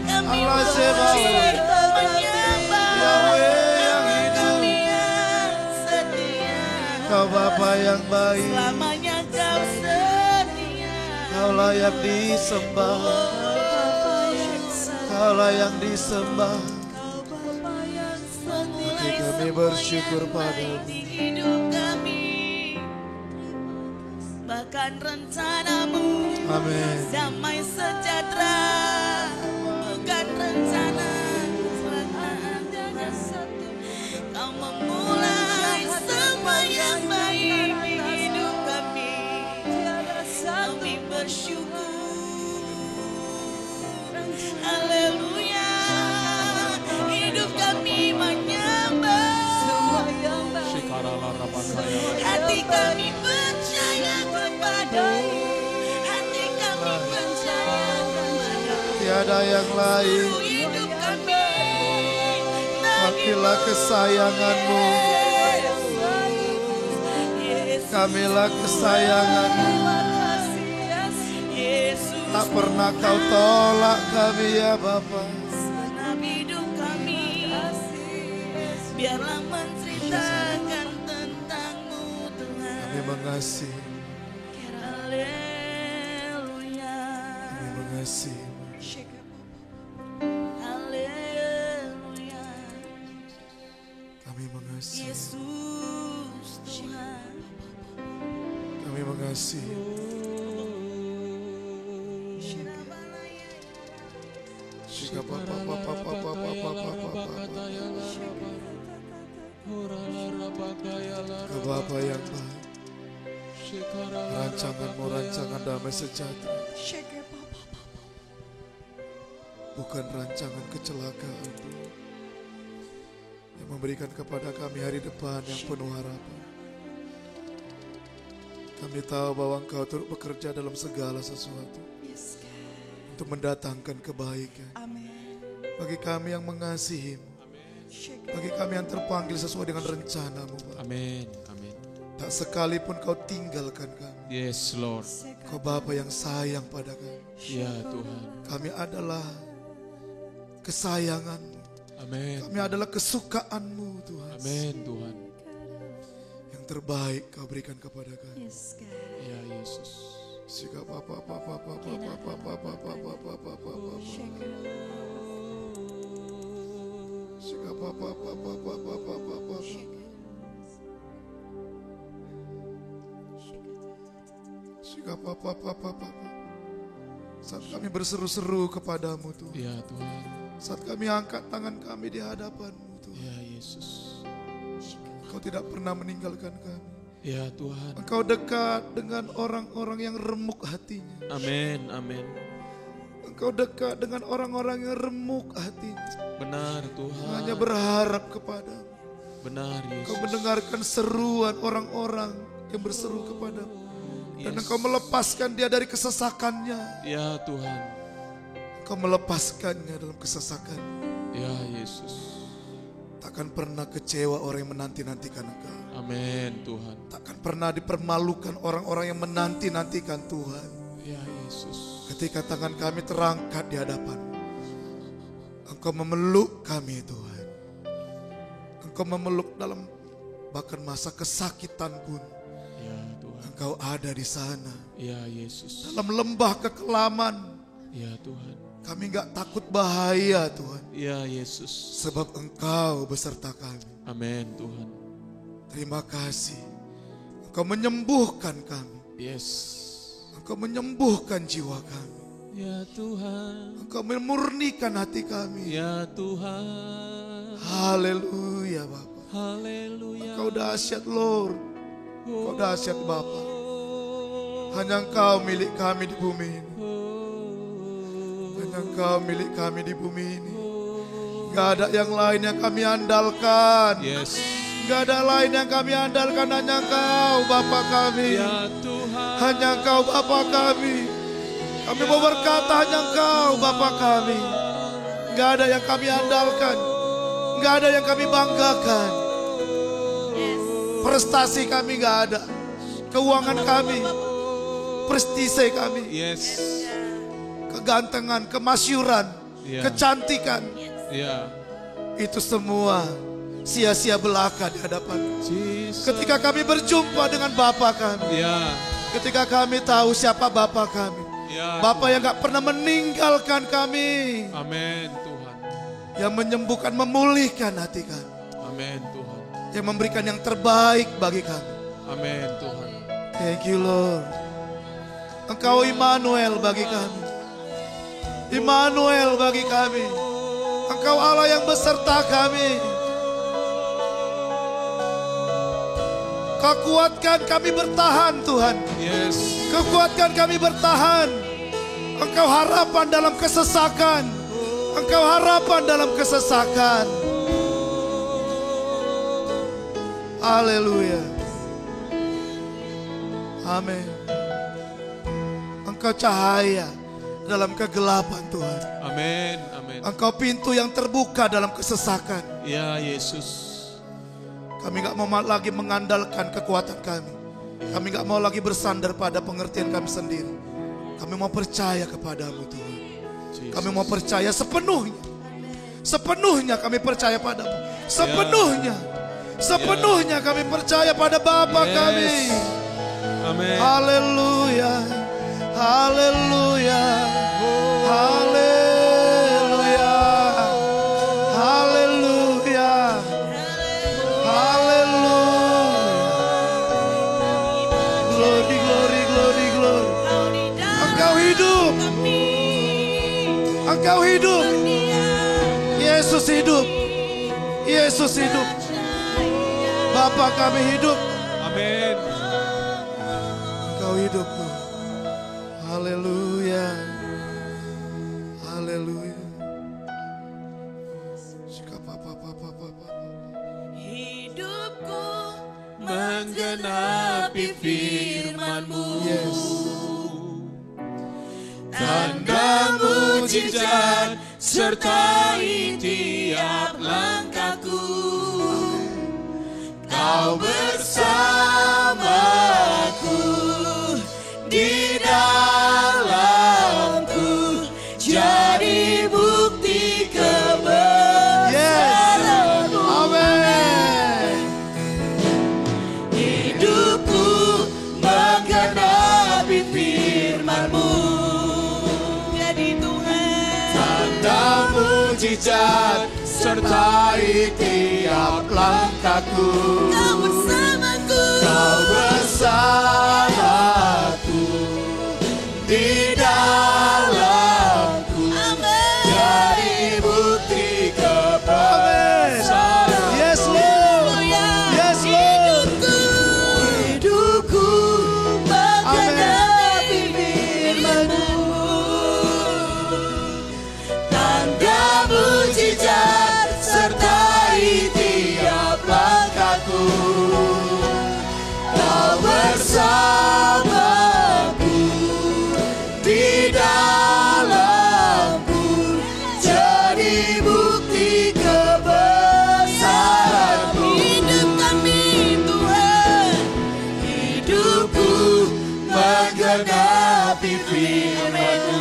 Speaker 2: Kami
Speaker 3: Allah
Speaker 2: bersyukur
Speaker 3: Sebaot,
Speaker 2: menyembah
Speaker 3: Yahweh yang hidup.
Speaker 2: kami yang setia.
Speaker 3: Kau Bapa yang baik,
Speaker 2: Selamanya kau setia.
Speaker 3: Kau layak disembah, Kau layak disembah. Hati kami bersyukur padamu.
Speaker 2: Di hidup kami, bahkan rencanamu
Speaker 3: Amin.
Speaker 2: damai sejahtera, bukan rencana kecelakaan dengan satu. Kau memulai semua yang baik di hidup kami. Kami bersyukur. Haleluya. Hidup kami menyembah. Hati kami percaya kepadamu. Hati kami percaya kepadamu.
Speaker 3: Tiada yang lain,
Speaker 2: Hidup kami
Speaker 3: Kamilah kesayanganmu, Kamilah kesayanganmu.
Speaker 2: Yesus,
Speaker 3: Tak pernah kau tolak kami ya Bapa.
Speaker 2: dalam hidup kami, biarlah menceritakan tentang-Mu Tuhan.
Speaker 3: Kami mengasihi,
Speaker 2: Haleluya.
Speaker 3: kami mengasihi.
Speaker 2: Haleluya.
Speaker 3: Kami mengasihi,
Speaker 2: Yesus Tuhan.
Speaker 3: kami mengasihi. Jika Bapa, Bapa, Bapa, Bapa, Bapa, Bapa, ke Bapa yang baik, rancanganmu rancangan damai sejahtera, bukan rancangan kecelakaan, yang memberikan kepada kami hari depan yang penuh harapan. Kami tahu bahwa Engkau turut bekerja dalam segala sesuatu untuk mendatangkan kebaikan bagi kami yang mengasihi-Mu, bagi kami yang terpanggil sesuai dengan rencana-Mu, Bapa.
Speaker 5: Amin. Amin.
Speaker 3: Tak sekalipun Kau tinggalkan kami.
Speaker 5: Yes, Lord.
Speaker 3: Kau Bapa yang sayang pada kami.
Speaker 5: Ya Tuhan.
Speaker 3: Kami adalah kesayangan-Mu.
Speaker 5: Amin.
Speaker 3: Kami adalah kesukaan-Mu, Tuhan.
Speaker 5: Amin, Tuhan.
Speaker 3: Yang terbaik Kau berikan kepada kami.
Speaker 5: Ya Yesus.
Speaker 3: Jika Bapa, Bapa, Bapa, Bapa, Bapa, Bapa, Bapa, Bapa, Bapa. Jika Bapa, Bapa, Bapa, Bapa, Bapa. Jika Bapa, Bapa, Bapa. Saat kami berseru-seru kepadamu Tuhan.
Speaker 5: Ya Tuhan.
Speaker 3: Saat kami angkat tangan kami di hadapan-Mu Tuhan.
Speaker 5: Ya Yesus.
Speaker 3: Engkau tidak pernah meninggalkan kami.
Speaker 5: Ya Tuhan.
Speaker 3: Engkau dekat dengan orang-orang yang remuk hatinya.
Speaker 5: Amin. Amin.
Speaker 3: Engkau dekat dengan orang-orang yang remuk hatinya.
Speaker 5: Benar Tuhan.
Speaker 3: Hanya berharap kepadamu.
Speaker 5: Benar
Speaker 3: Engkau
Speaker 5: Yesus.
Speaker 3: mendengarkan seruan orang-orang yang berseru kepadamu. Dan
Speaker 5: Yes.
Speaker 3: Engkau melepaskan dia dari kesesakannya.
Speaker 5: Ya Tuhan.
Speaker 3: Engkau melepaskannya dalam kesesakan.
Speaker 5: Ya Yesus.
Speaker 3: Takkan pernah kecewa orang yang menanti-nantikan Engkau.
Speaker 5: Amin Tuhan.
Speaker 3: Takkan pernah dipermalukan orang-orang yang menanti-nantikan Tuhan.
Speaker 5: Ya Yesus.
Speaker 3: Ketika tangan kami terangkat di hadapan, Engkau memeluk kami Tuhan. Engkau memeluk dalam bahkan masa kesakitan pun.
Speaker 5: Ya Tuhan.
Speaker 3: Engkau ada di sana.
Speaker 5: Ya Yesus.
Speaker 3: Dalam lembah kekelaman,
Speaker 5: Ya Tuhan.
Speaker 3: kami gak takut bahaya Tuhan.
Speaker 5: Ya Yesus.
Speaker 3: Sebab Engkau beserta kami.
Speaker 5: Amin Tuhan.
Speaker 3: Terima kasih. Engkau menyembuhkan kami.
Speaker 5: Yes.
Speaker 3: Engkau menyembuhkan jiwa kami.
Speaker 5: Ya Tuhan.
Speaker 3: Engkau memurnikan hati kami.
Speaker 5: Ya Tuhan.
Speaker 3: Haleluya Bapa.
Speaker 5: Haleluya.
Speaker 3: Engkau dahsyat Lord. Engkau dahsyat Bapa. Hanya Engkau milik kami di bumi ini. Hanya Engkau milik kami di bumi ini. Gak ada yang lain yang kami andalkan.
Speaker 5: Yes.
Speaker 3: Gak ada lain yang kami andalkan. Hanya Engkau Bapa kami.
Speaker 5: Ya Tuhan.
Speaker 3: Hanya Engkau Bapa kami. Kami mau berkata hanya Engkau Bapa kami. Gak ada yang kami andalkan. Gak ada yang kami banggakan. Prestasi kami gak ada. Keuangan kami. prestise kami,
Speaker 5: Yes.
Speaker 3: kegantengan, kemasyuran,
Speaker 5: Ya.
Speaker 3: kecantikan,
Speaker 5: Ya.
Speaker 3: itu semua sia-sia belaka di hadapan.
Speaker 5: Jesus.
Speaker 3: Ketika kami berjumpa dengan Bapa kami,
Speaker 5: Ya.
Speaker 3: ketika kami tahu siapa Bapa kami,
Speaker 5: Ya.
Speaker 3: Bapa yang gak pernah meninggalkan kami,
Speaker 5: Amin Tuhan.
Speaker 3: yang menyembuhkan, memulihkan hati kami,
Speaker 5: Amin Tuhan.
Speaker 3: yang memberikan yang terbaik bagi kami.
Speaker 5: Amin Tuhan.
Speaker 3: Thank you Lord. Engkau Immanuel bagi kami. Immanuel bagi kami. Engkau Allah yang beserta kami. Kau kuatkan kami bertahan Tuhan.
Speaker 5: Yes.
Speaker 3: Kau kuatkan kami bertahan. Engkau harapan dalam kesesakan. Engkau harapan dalam kesesakan. Haleluya. Amin. Engkau cahaya dalam kegelapan Tuhan.
Speaker 5: Amin. Amin.
Speaker 3: Engkau pintu yang terbuka dalam kesesakan.
Speaker 5: Ya Yesus.
Speaker 3: Kami gak mau lagi mengandalkan kekuatan kami. Kami gak mau lagi bersandar pada pengertian kami sendiri. Kami mau percaya kepadamu Tuhan.
Speaker 5: Jesus.
Speaker 3: Kami mau percaya sepenuhnya. Sepenuhnya kami percaya padamu. Sepenuhnya. Sepenuhnya kami percaya pada Bapa
Speaker 5: Yes.
Speaker 3: kami.
Speaker 5: Amin.
Speaker 3: Haleluya. Haleluya. Haleluya. Haleluya. Haleluya. Glory, glory, glory, glory. Engkau hidup. Engkau hidup. Yesus hidup. Yesus hidup. Bapa kami hidup.
Speaker 5: Amin.
Speaker 3: Engkau hidup Tuhan. Haleluya. Haleluya.
Speaker 2: Hidupku
Speaker 5: Menggenapi firman-Mu.
Speaker 3: Yes.
Speaker 5: Tanda mujizat sertai tiap langkahku. Kau bersamaku di dalamku, jadi bukti
Speaker 3: Yes.
Speaker 5: kebesaran-Mu.
Speaker 3: Amin.
Speaker 5: Hidupku menggenapi firman-Mu.
Speaker 2: jadi Tuhan.
Speaker 5: Tanda mujizat sertai tiap langkahku.
Speaker 2: Kau bersamaku.
Speaker 5: Kau bersamaku di dalamku, jadi bukti kebesaran.
Speaker 3: Yes Lord. Yes Lord.
Speaker 5: Hidupku menggenapi firman-Mu. Tanda mujizat sertai tiap langkahku. Kau bersamaku di dalamku, jadi bukti kebesaran-Mu.
Speaker 2: Hidup kami Tuhan.
Speaker 5: Hidupku menggenapi firman-Mu.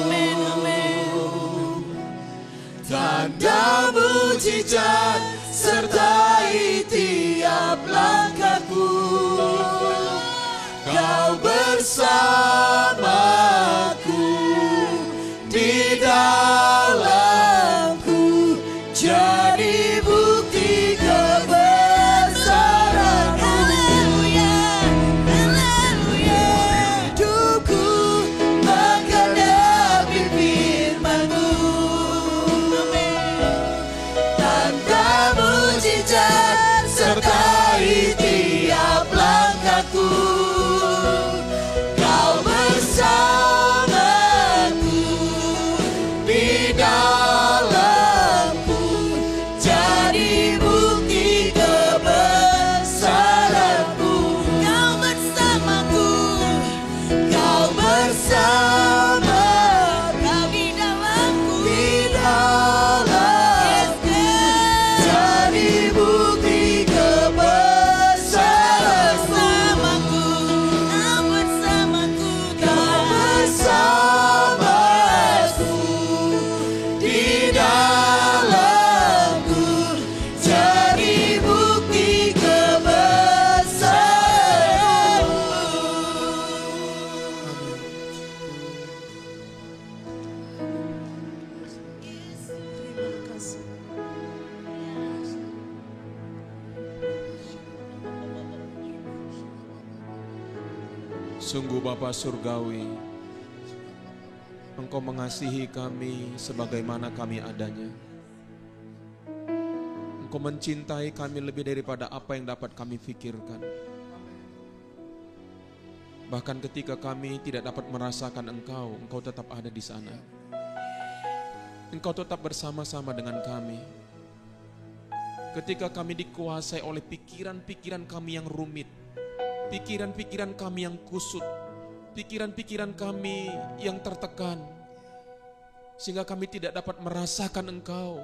Speaker 5: Tanda mujizat sertai tiap langkahku. Kau bersamaku di dalamku, jadi bukti kebesaran-Mu.
Speaker 2: Haleluya. Haleluya.
Speaker 5: Hidupku menggenapi firman-Mu. Tanda mujizat sertai tiap langkahku. Kau Sungguh Bapa Surgawi, Engkau mengasihi kami sebagaimana kami adanya. Engkau mencintai kami lebih daripada apa yang dapat kami pikirkan. Bahkan ketika kami tidak dapat merasakan Engkau, Engkau tetap ada di sana. Engkau tetap bersama-sama dengan kami. Ketika kami dikuasai oleh pikiran-pikiran kami yang rumit, pikiran-pikiran kami yang kusut, pikiran-pikiran kami yang tertekan, sehingga kami tidak dapat merasakan Engkau.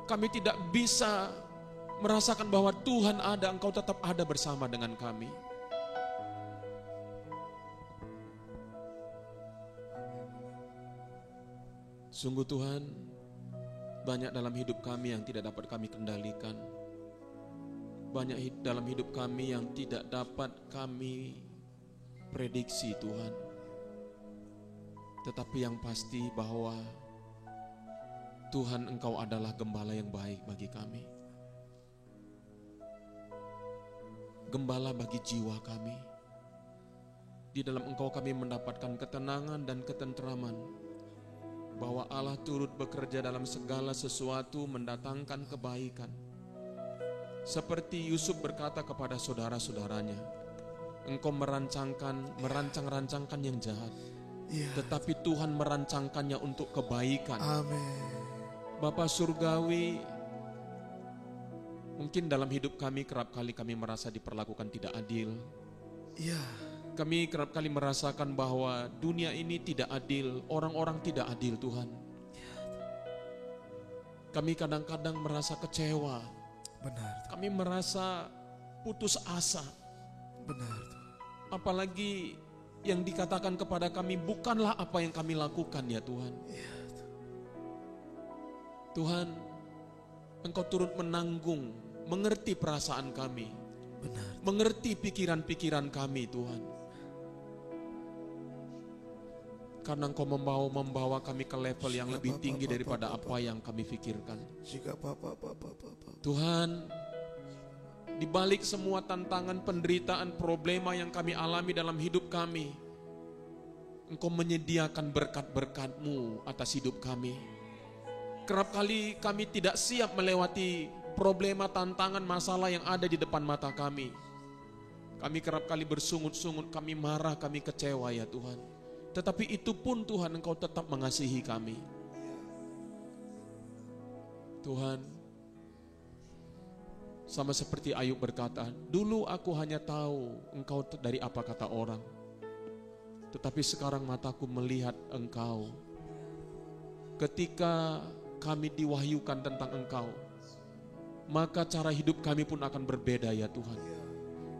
Speaker 5: Kami tidak bisa merasakan bahwa Tuhan ada, Engkau tetap ada bersama dengan kami. Sungguh Tuhan, banyak dalam hidup kami yang tidak dapat kami kendalikan. Banyak dalam hidup kami yang tidak dapat kami prediksi Tuhan. Tetapi yang pasti bahwa Tuhan, Engkau adalah gembala yang baik bagi kami. Gembala bagi jiwa kami. Di dalam Engkau kami mendapatkan ketenangan dan ketenteraman. Bahwa Allah turut bekerja dalam segala sesuatu mendatangkan kebaikan. Seperti Yusuf berkata kepada saudara-saudaranya, Engkau merancang-rancangkan yang jahat. Tetapi Tuhan merancangkannya untuk kebaikan.
Speaker 3: Amin.
Speaker 5: Bapa Surgawi, mungkin dalam hidup kami kerap kali kami merasa diperlakukan tidak adil. Kami kerap kali merasakan bahwa dunia ini tidak adil, orang-orang tidak adil Tuhan. Kami kadang-kadang merasa kecewa.
Speaker 3: Benar.
Speaker 5: Kami merasa putus asa.
Speaker 3: Benar.
Speaker 5: Apalagi yang dikatakan kepada kami bukanlah apa yang kami lakukan ya Tuhan. Tuhan, Engkau turut menanggung, mengerti perasaan kami.
Speaker 3: Benar.
Speaker 5: Mengerti pikiran-pikiran kami Tuhan. Karena Engkau membawa kami ke level yang lebih tinggi daripada apa yang kami pikirkan. Tuhan, di balik semua tantangan, penderitaan, problema yang kami alami dalam hidup kami, Engkau menyediakan berkat-berkat-Mu atas hidup kami. Kerap kali kami tidak siap melewati problema, tantangan, masalah yang ada di depan mata kami. Kami kerap kali bersungut-sungut, kami marah, kami kecewa ya Tuhan. Tetapi itu pun Tuhan, Engkau tetap mengasihi kami. Tuhan, sama seperti Ayub berkata, dulu aku hanya tahu Engkau dari apa kata orang. Tetapi sekarang mataku melihat Engkau. Ketika kami diwahyukan tentang Engkau, maka cara hidup kami pun akan berbeda ya Tuhan.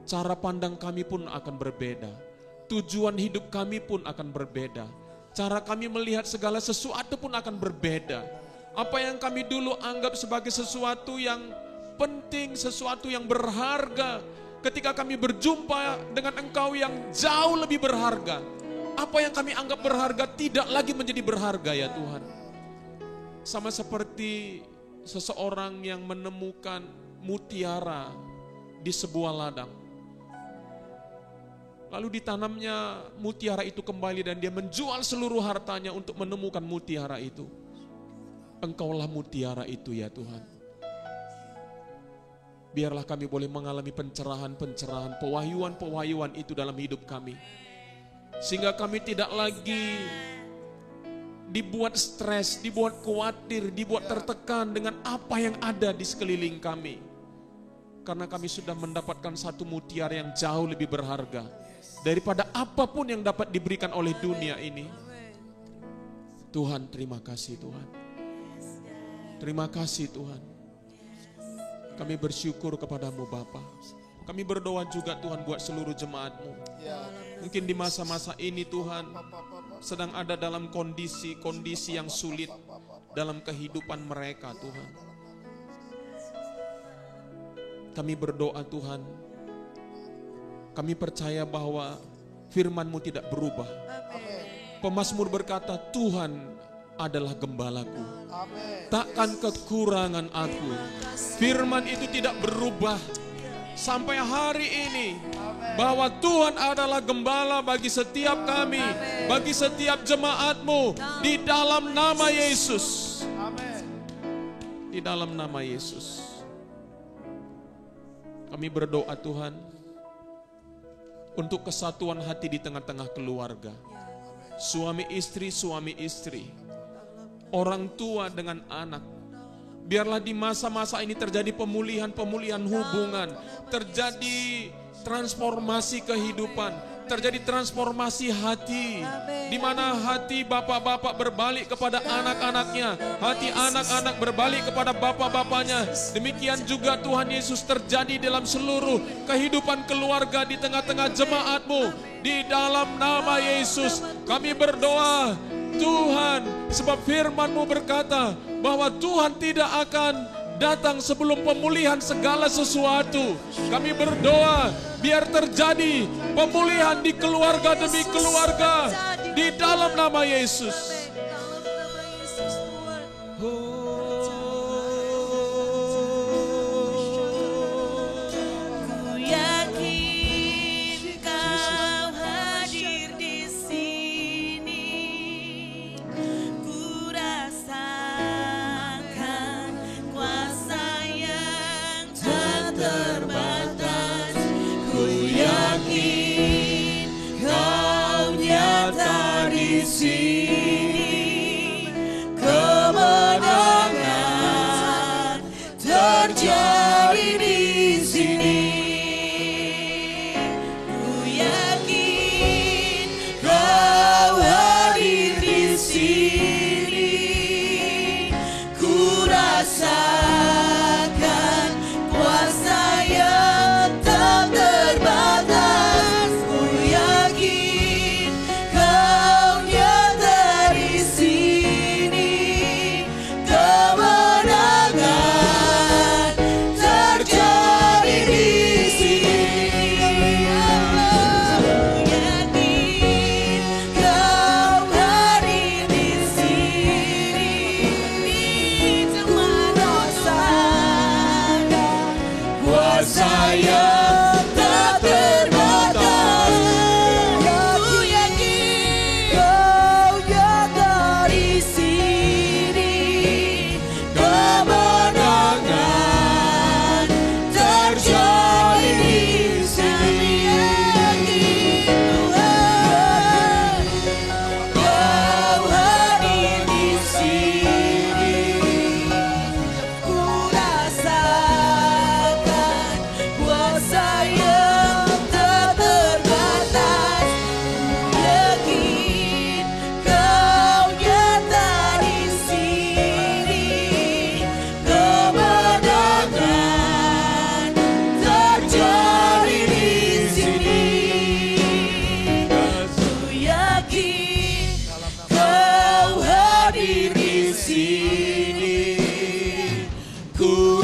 Speaker 5: Cara pandang kami pun akan berbeda. Tujuan hidup kami pun akan berbeda. Cara kami melihat segala sesuatu pun akan berbeda. Apa yang kami dulu anggap sebagai sesuatu yang penting, sesuatu yang berharga, ketika kami berjumpa dengan Engkau yang jauh lebih berharga, apa yang kami anggap berharga tidak lagi menjadi berharga ya Tuhan. Sama seperti seseorang yang menemukan mutiara di sebuah ladang. Lalu ditanamnya mutiara itu kembali dan dia menjual seluruh hartanya untuk menemukan mutiara itu. Engkaulah mutiara itu ya Tuhan. Biarlah kami boleh mengalami pencerahan-pencerahan, pewahyuan-pewahyuan itu dalam hidup kami. Sehingga kami tidak lagi dibuat stres, dibuat khawatir, dibuat tertekan dengan apa yang ada di sekeliling kami. Karena kami sudah mendapatkan satu mutiara yang jauh lebih berharga daripada apapun yang dapat diberikan oleh dunia ini. Tuhan, terima kasih Tuhan. Terima kasih Tuhan. Kami bersyukur kepadamu Bapa. Kami berdoa juga Tuhan buat seluruh jemaat-Mu. Mungkin di masa-masa ini Tuhan sedang ada dalam kondisi-kondisi yang sulit dalam kehidupan mereka Tuhan. Kami berdoa Tuhan, kami percaya bahwa firman-Mu tidak berubah. Pemazmur berkata, Tuhan adalah gembalaku, takkan kekurangan aku. Firman itu tidak berubah. sampai hari ini bahwa Tuhan adalah gembala bagi setiap kami, bagi setiap jemaat-Mu di dalam nama Yesus. Di dalam nama Yesus. Kami berdoa Tuhan untuk kesatuan hati di tengah-tengah keluarga. Suami istri, orang tua dengan anak. Biarlah di masa-masa ini terjadi pemulihan hubungan, terjadi transformasi kehidupan, terjadi transformasi hati, di mana hati bapak-bapak berbalik kepada anak-anaknya, hati anak-anak berbalik kepada bapak-bapaknya. Demikian juga Tuhan Yesus terjadi dalam seluruh kehidupan keluarga di tengah-tengah jemaat-Mu. Di dalam nama Yesus kami berdoa Tuhan, sebab firman-Mu berkata bahwa Tuhan tidak akan datang sebelum pemulihan segala sesuatu. Kami berdoa biar terjadi pemulihan di keluarga demi keluarga di dalam nama Yesus.
Speaker 4: Kemenangan terjadi di sini. Ku yakin Kau hadir di sini. Ku rasakan kuasa yang tak terbatas. Ku yakin Kau nyata di sini. Kemenangan terjadi di sini. Ku yakin Kau hadir di sini. Ku rasakan kuasa yang tak terbatas. Ku yakin Kau nyata di sini. Kemenangan terjadi di sini. Tuhan, Kau hadir di sini. Ku rasakan kuasa yang tak terbatas. Ku yakin Kau nyata di sini. Kemenangan terjadi di sini. Ku yakin Kau hadir di sini. Ku rasakan kuasa yang tak terbatas. Ku yakin Kau nyata di sini. Kemenangan terjadi di sini. Ku yakin Kau hadir di sini. Ku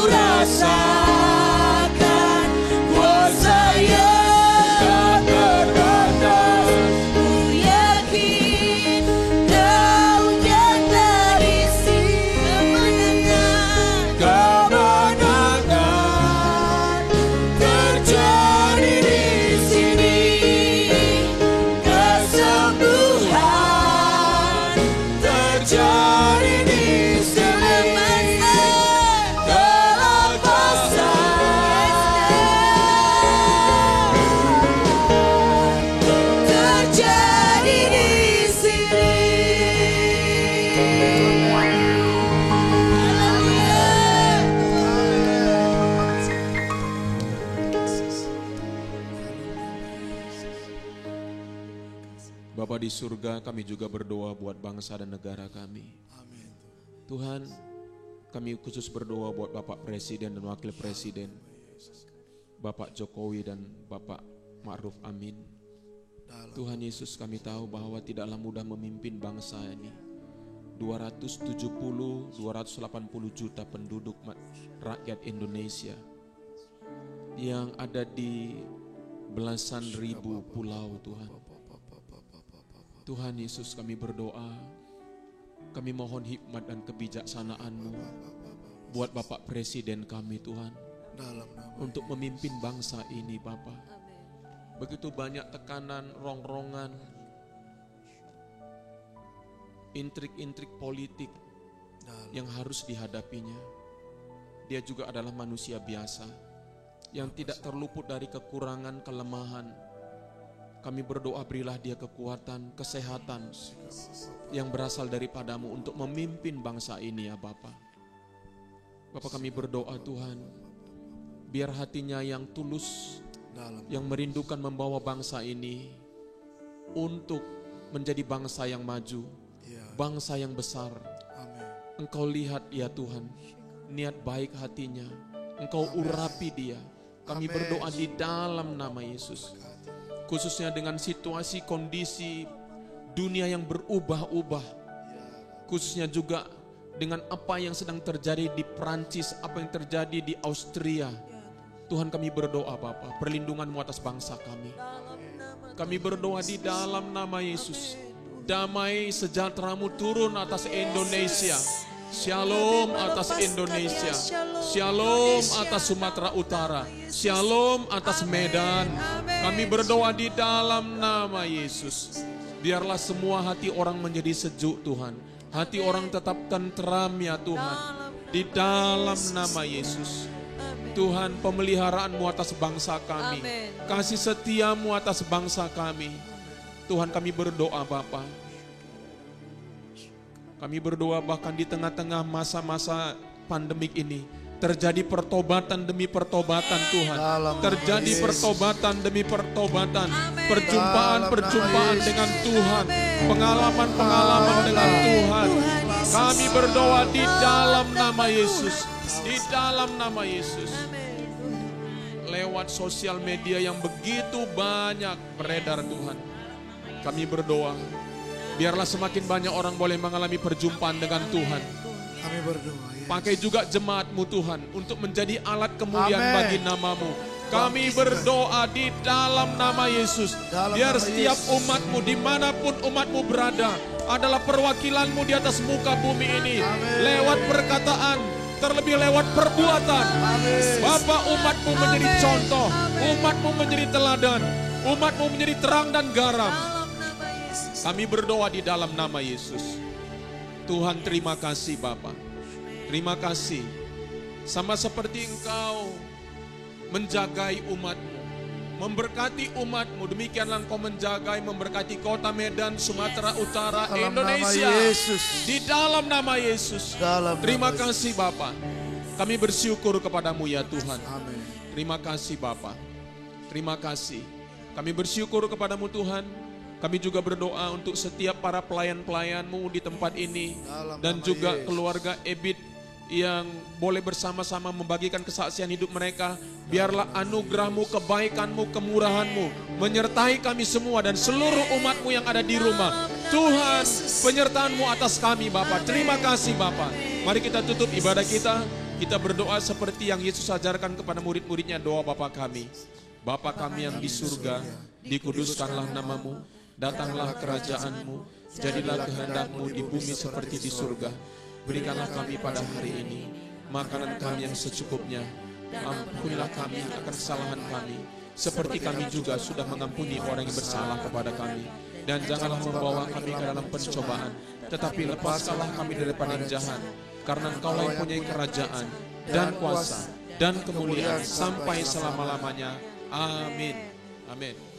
Speaker 4: rasakan kuasa yang tak terbatas. Ku yakin Kau nyata di sini. Kemenangan terjadi di sini. Kesembuhan terjadi di sini. Kelepasan terjadi di sini.
Speaker 5: Bapa di surga, kami juga berdoa buat bangsa dan negara kami. Tuhan, kami khusus berdoa buat Bapak Presiden dan Wakil Presiden. Bapak Jokowi dan Bapak Ma'ruf Amin. Tuhan Yesus, kami tahu bahwa tidaklah mudah memimpin bangsa ini. 280 juta penduduk rakyat Indonesia yang ada di belasan ribu pulau, Tuhan. Tuhan Yesus, kami berdoa, kami mohon hikmat dan kebijaksanaan-Mu buat Bapak Presiden kami, Tuhan, untuk memimpin bangsa ini, Bapak. Begitu banyak tekanan, rongrongan, intrik-intrik politik yang harus dihadapinya. Dia juga adalah manusia biasa yang tidak terluput dari kekurangan, kelemahan. Kami berdoa, berilah dia kekuatan, kesehatan yang berasal daripada-Mu untuk memimpin bangsa ini, ya Bapa. Bapak, kami berdoa, Tuhan, biar hatinya yang tulus, yang merindukan membawa bangsa ini untuk menjadi bangsa yang maju, bangsa yang besar. Engkau lihat ya Tuhan, niat baik hatinya, Engkau urapi dia. Kami berdoa di dalam nama Yesus, khususnya dengan situasi kondisi dunia yang berubah-ubah, khususnya juga dengan apa yang sedang terjadi di Prancis, apa yang terjadi di Austria. Tuhan, kami berdoa Bapa, perlindungan-Mu atas bangsa kami. Kami berdoa di dalam nama Yesus, damai sejahtera-Mu turun atas Indonesia. Shalom atas Indonesia, shalom atas Sumatera Utara, shalom atas Medan. Kami berdoa di dalam nama Yesus, biarlah semua hati orang menjadi sejuk Tuhan, hati orang tetap tentram ya Tuhan, di dalam nama Yesus. Tuhan, pemeliharaan-Mu atas bangsa kami, kasih setia-Mu atas bangsa kami. Tuhan, kami berdoa Bapa, kami berdoa bahkan di tengah-tengah masa-masa pandemik ini, terjadi pertobatan demi pertobatan Tuhan. Terjadi pertobatan demi pertobatan, perjumpaan-perjumpaan dengan Tuhan, pengalaman-pengalaman dengan Tuhan. Kami berdoa di dalam nama Yesus, di dalam nama Yesus. Lewat sosial media yang begitu banyak beredar Tuhan, kami berdoa, biarlah semakin banyak orang boleh mengalami perjumpaan dengan Tuhan.
Speaker 3: Kami berdoa, Yesus.
Speaker 5: Pakai juga jemaat-Mu Tuhan untuk menjadi alat kemuliaan bagi nama-Mu. Kami berdoa di dalam nama Yesus, biar setiap umat-Mu dimanapun umat-Mu berada adalah perwakilan-Mu di atas muka bumi ini. Lewat perkataan, terlebih lewat perbuatan. Bapa, umat-Mu menjadi contoh, umat-Mu menjadi teladan, umat-Mu menjadi terang dan garam. Kami berdoa di dalam nama Yesus. Tuhan, terima kasih Bapa. Terima kasih. Sama seperti Engkau menjagai umat-Mu, memberkati umat-Mu, demikianlah Engkau menjagai, memberkati kota Medan, Sumatera Utara,
Speaker 3: dalam
Speaker 5: Indonesia.
Speaker 3: nama Yesus.
Speaker 5: Di dalam nama Yesus. Terima
Speaker 3: nama
Speaker 5: kasih Bapa. Kami bersyukur kepadamu ya Tuhan.
Speaker 3: Amin.
Speaker 5: Terima kasih Bapa. Terima kasih. Kami bersyukur kepadamu Tuhan. Kami juga berdoa untuk setiap para pelayan-pelayan-Mu di tempat ini, dan juga keluarga Ebit yang boleh bersama-sama membagikan kesaksian hidup mereka. Biarlah anugerah-Mu, kebaikan-Mu, kemurahan-Mu menyertai kami semua dan seluruh umat-Mu yang ada di rumah. Tuhan, penyertaan-Mu atas kami Bapa. Terima kasih Bapa. Mari kita tutup ibadah kita. Kita berdoa seperti yang Yesus ajarkan kepada murid-muridnya, doa Bapa kami. Bapa kami yang di surga, dikuduskanlah nama-Mu. Datanglah kerajaan-Mu, jadilah kehendak-Mu di bumi seperti di surga. Berikanlah kami pada hari ini makanan kami yang secukupnya. Ampunilah kami akan kesalahan kami, seperti kami juga sudah mengampuni orang yang bersalah kepada kami. Dan janganlah membawa kami ke dalam pencobaan, tetapi lepaskanlah kami daripada yang jahat. Karena Engkaulah yang punya kerajaan dan kuasa dan kemuliaan sampai selama-lamanya. Amin. Amin.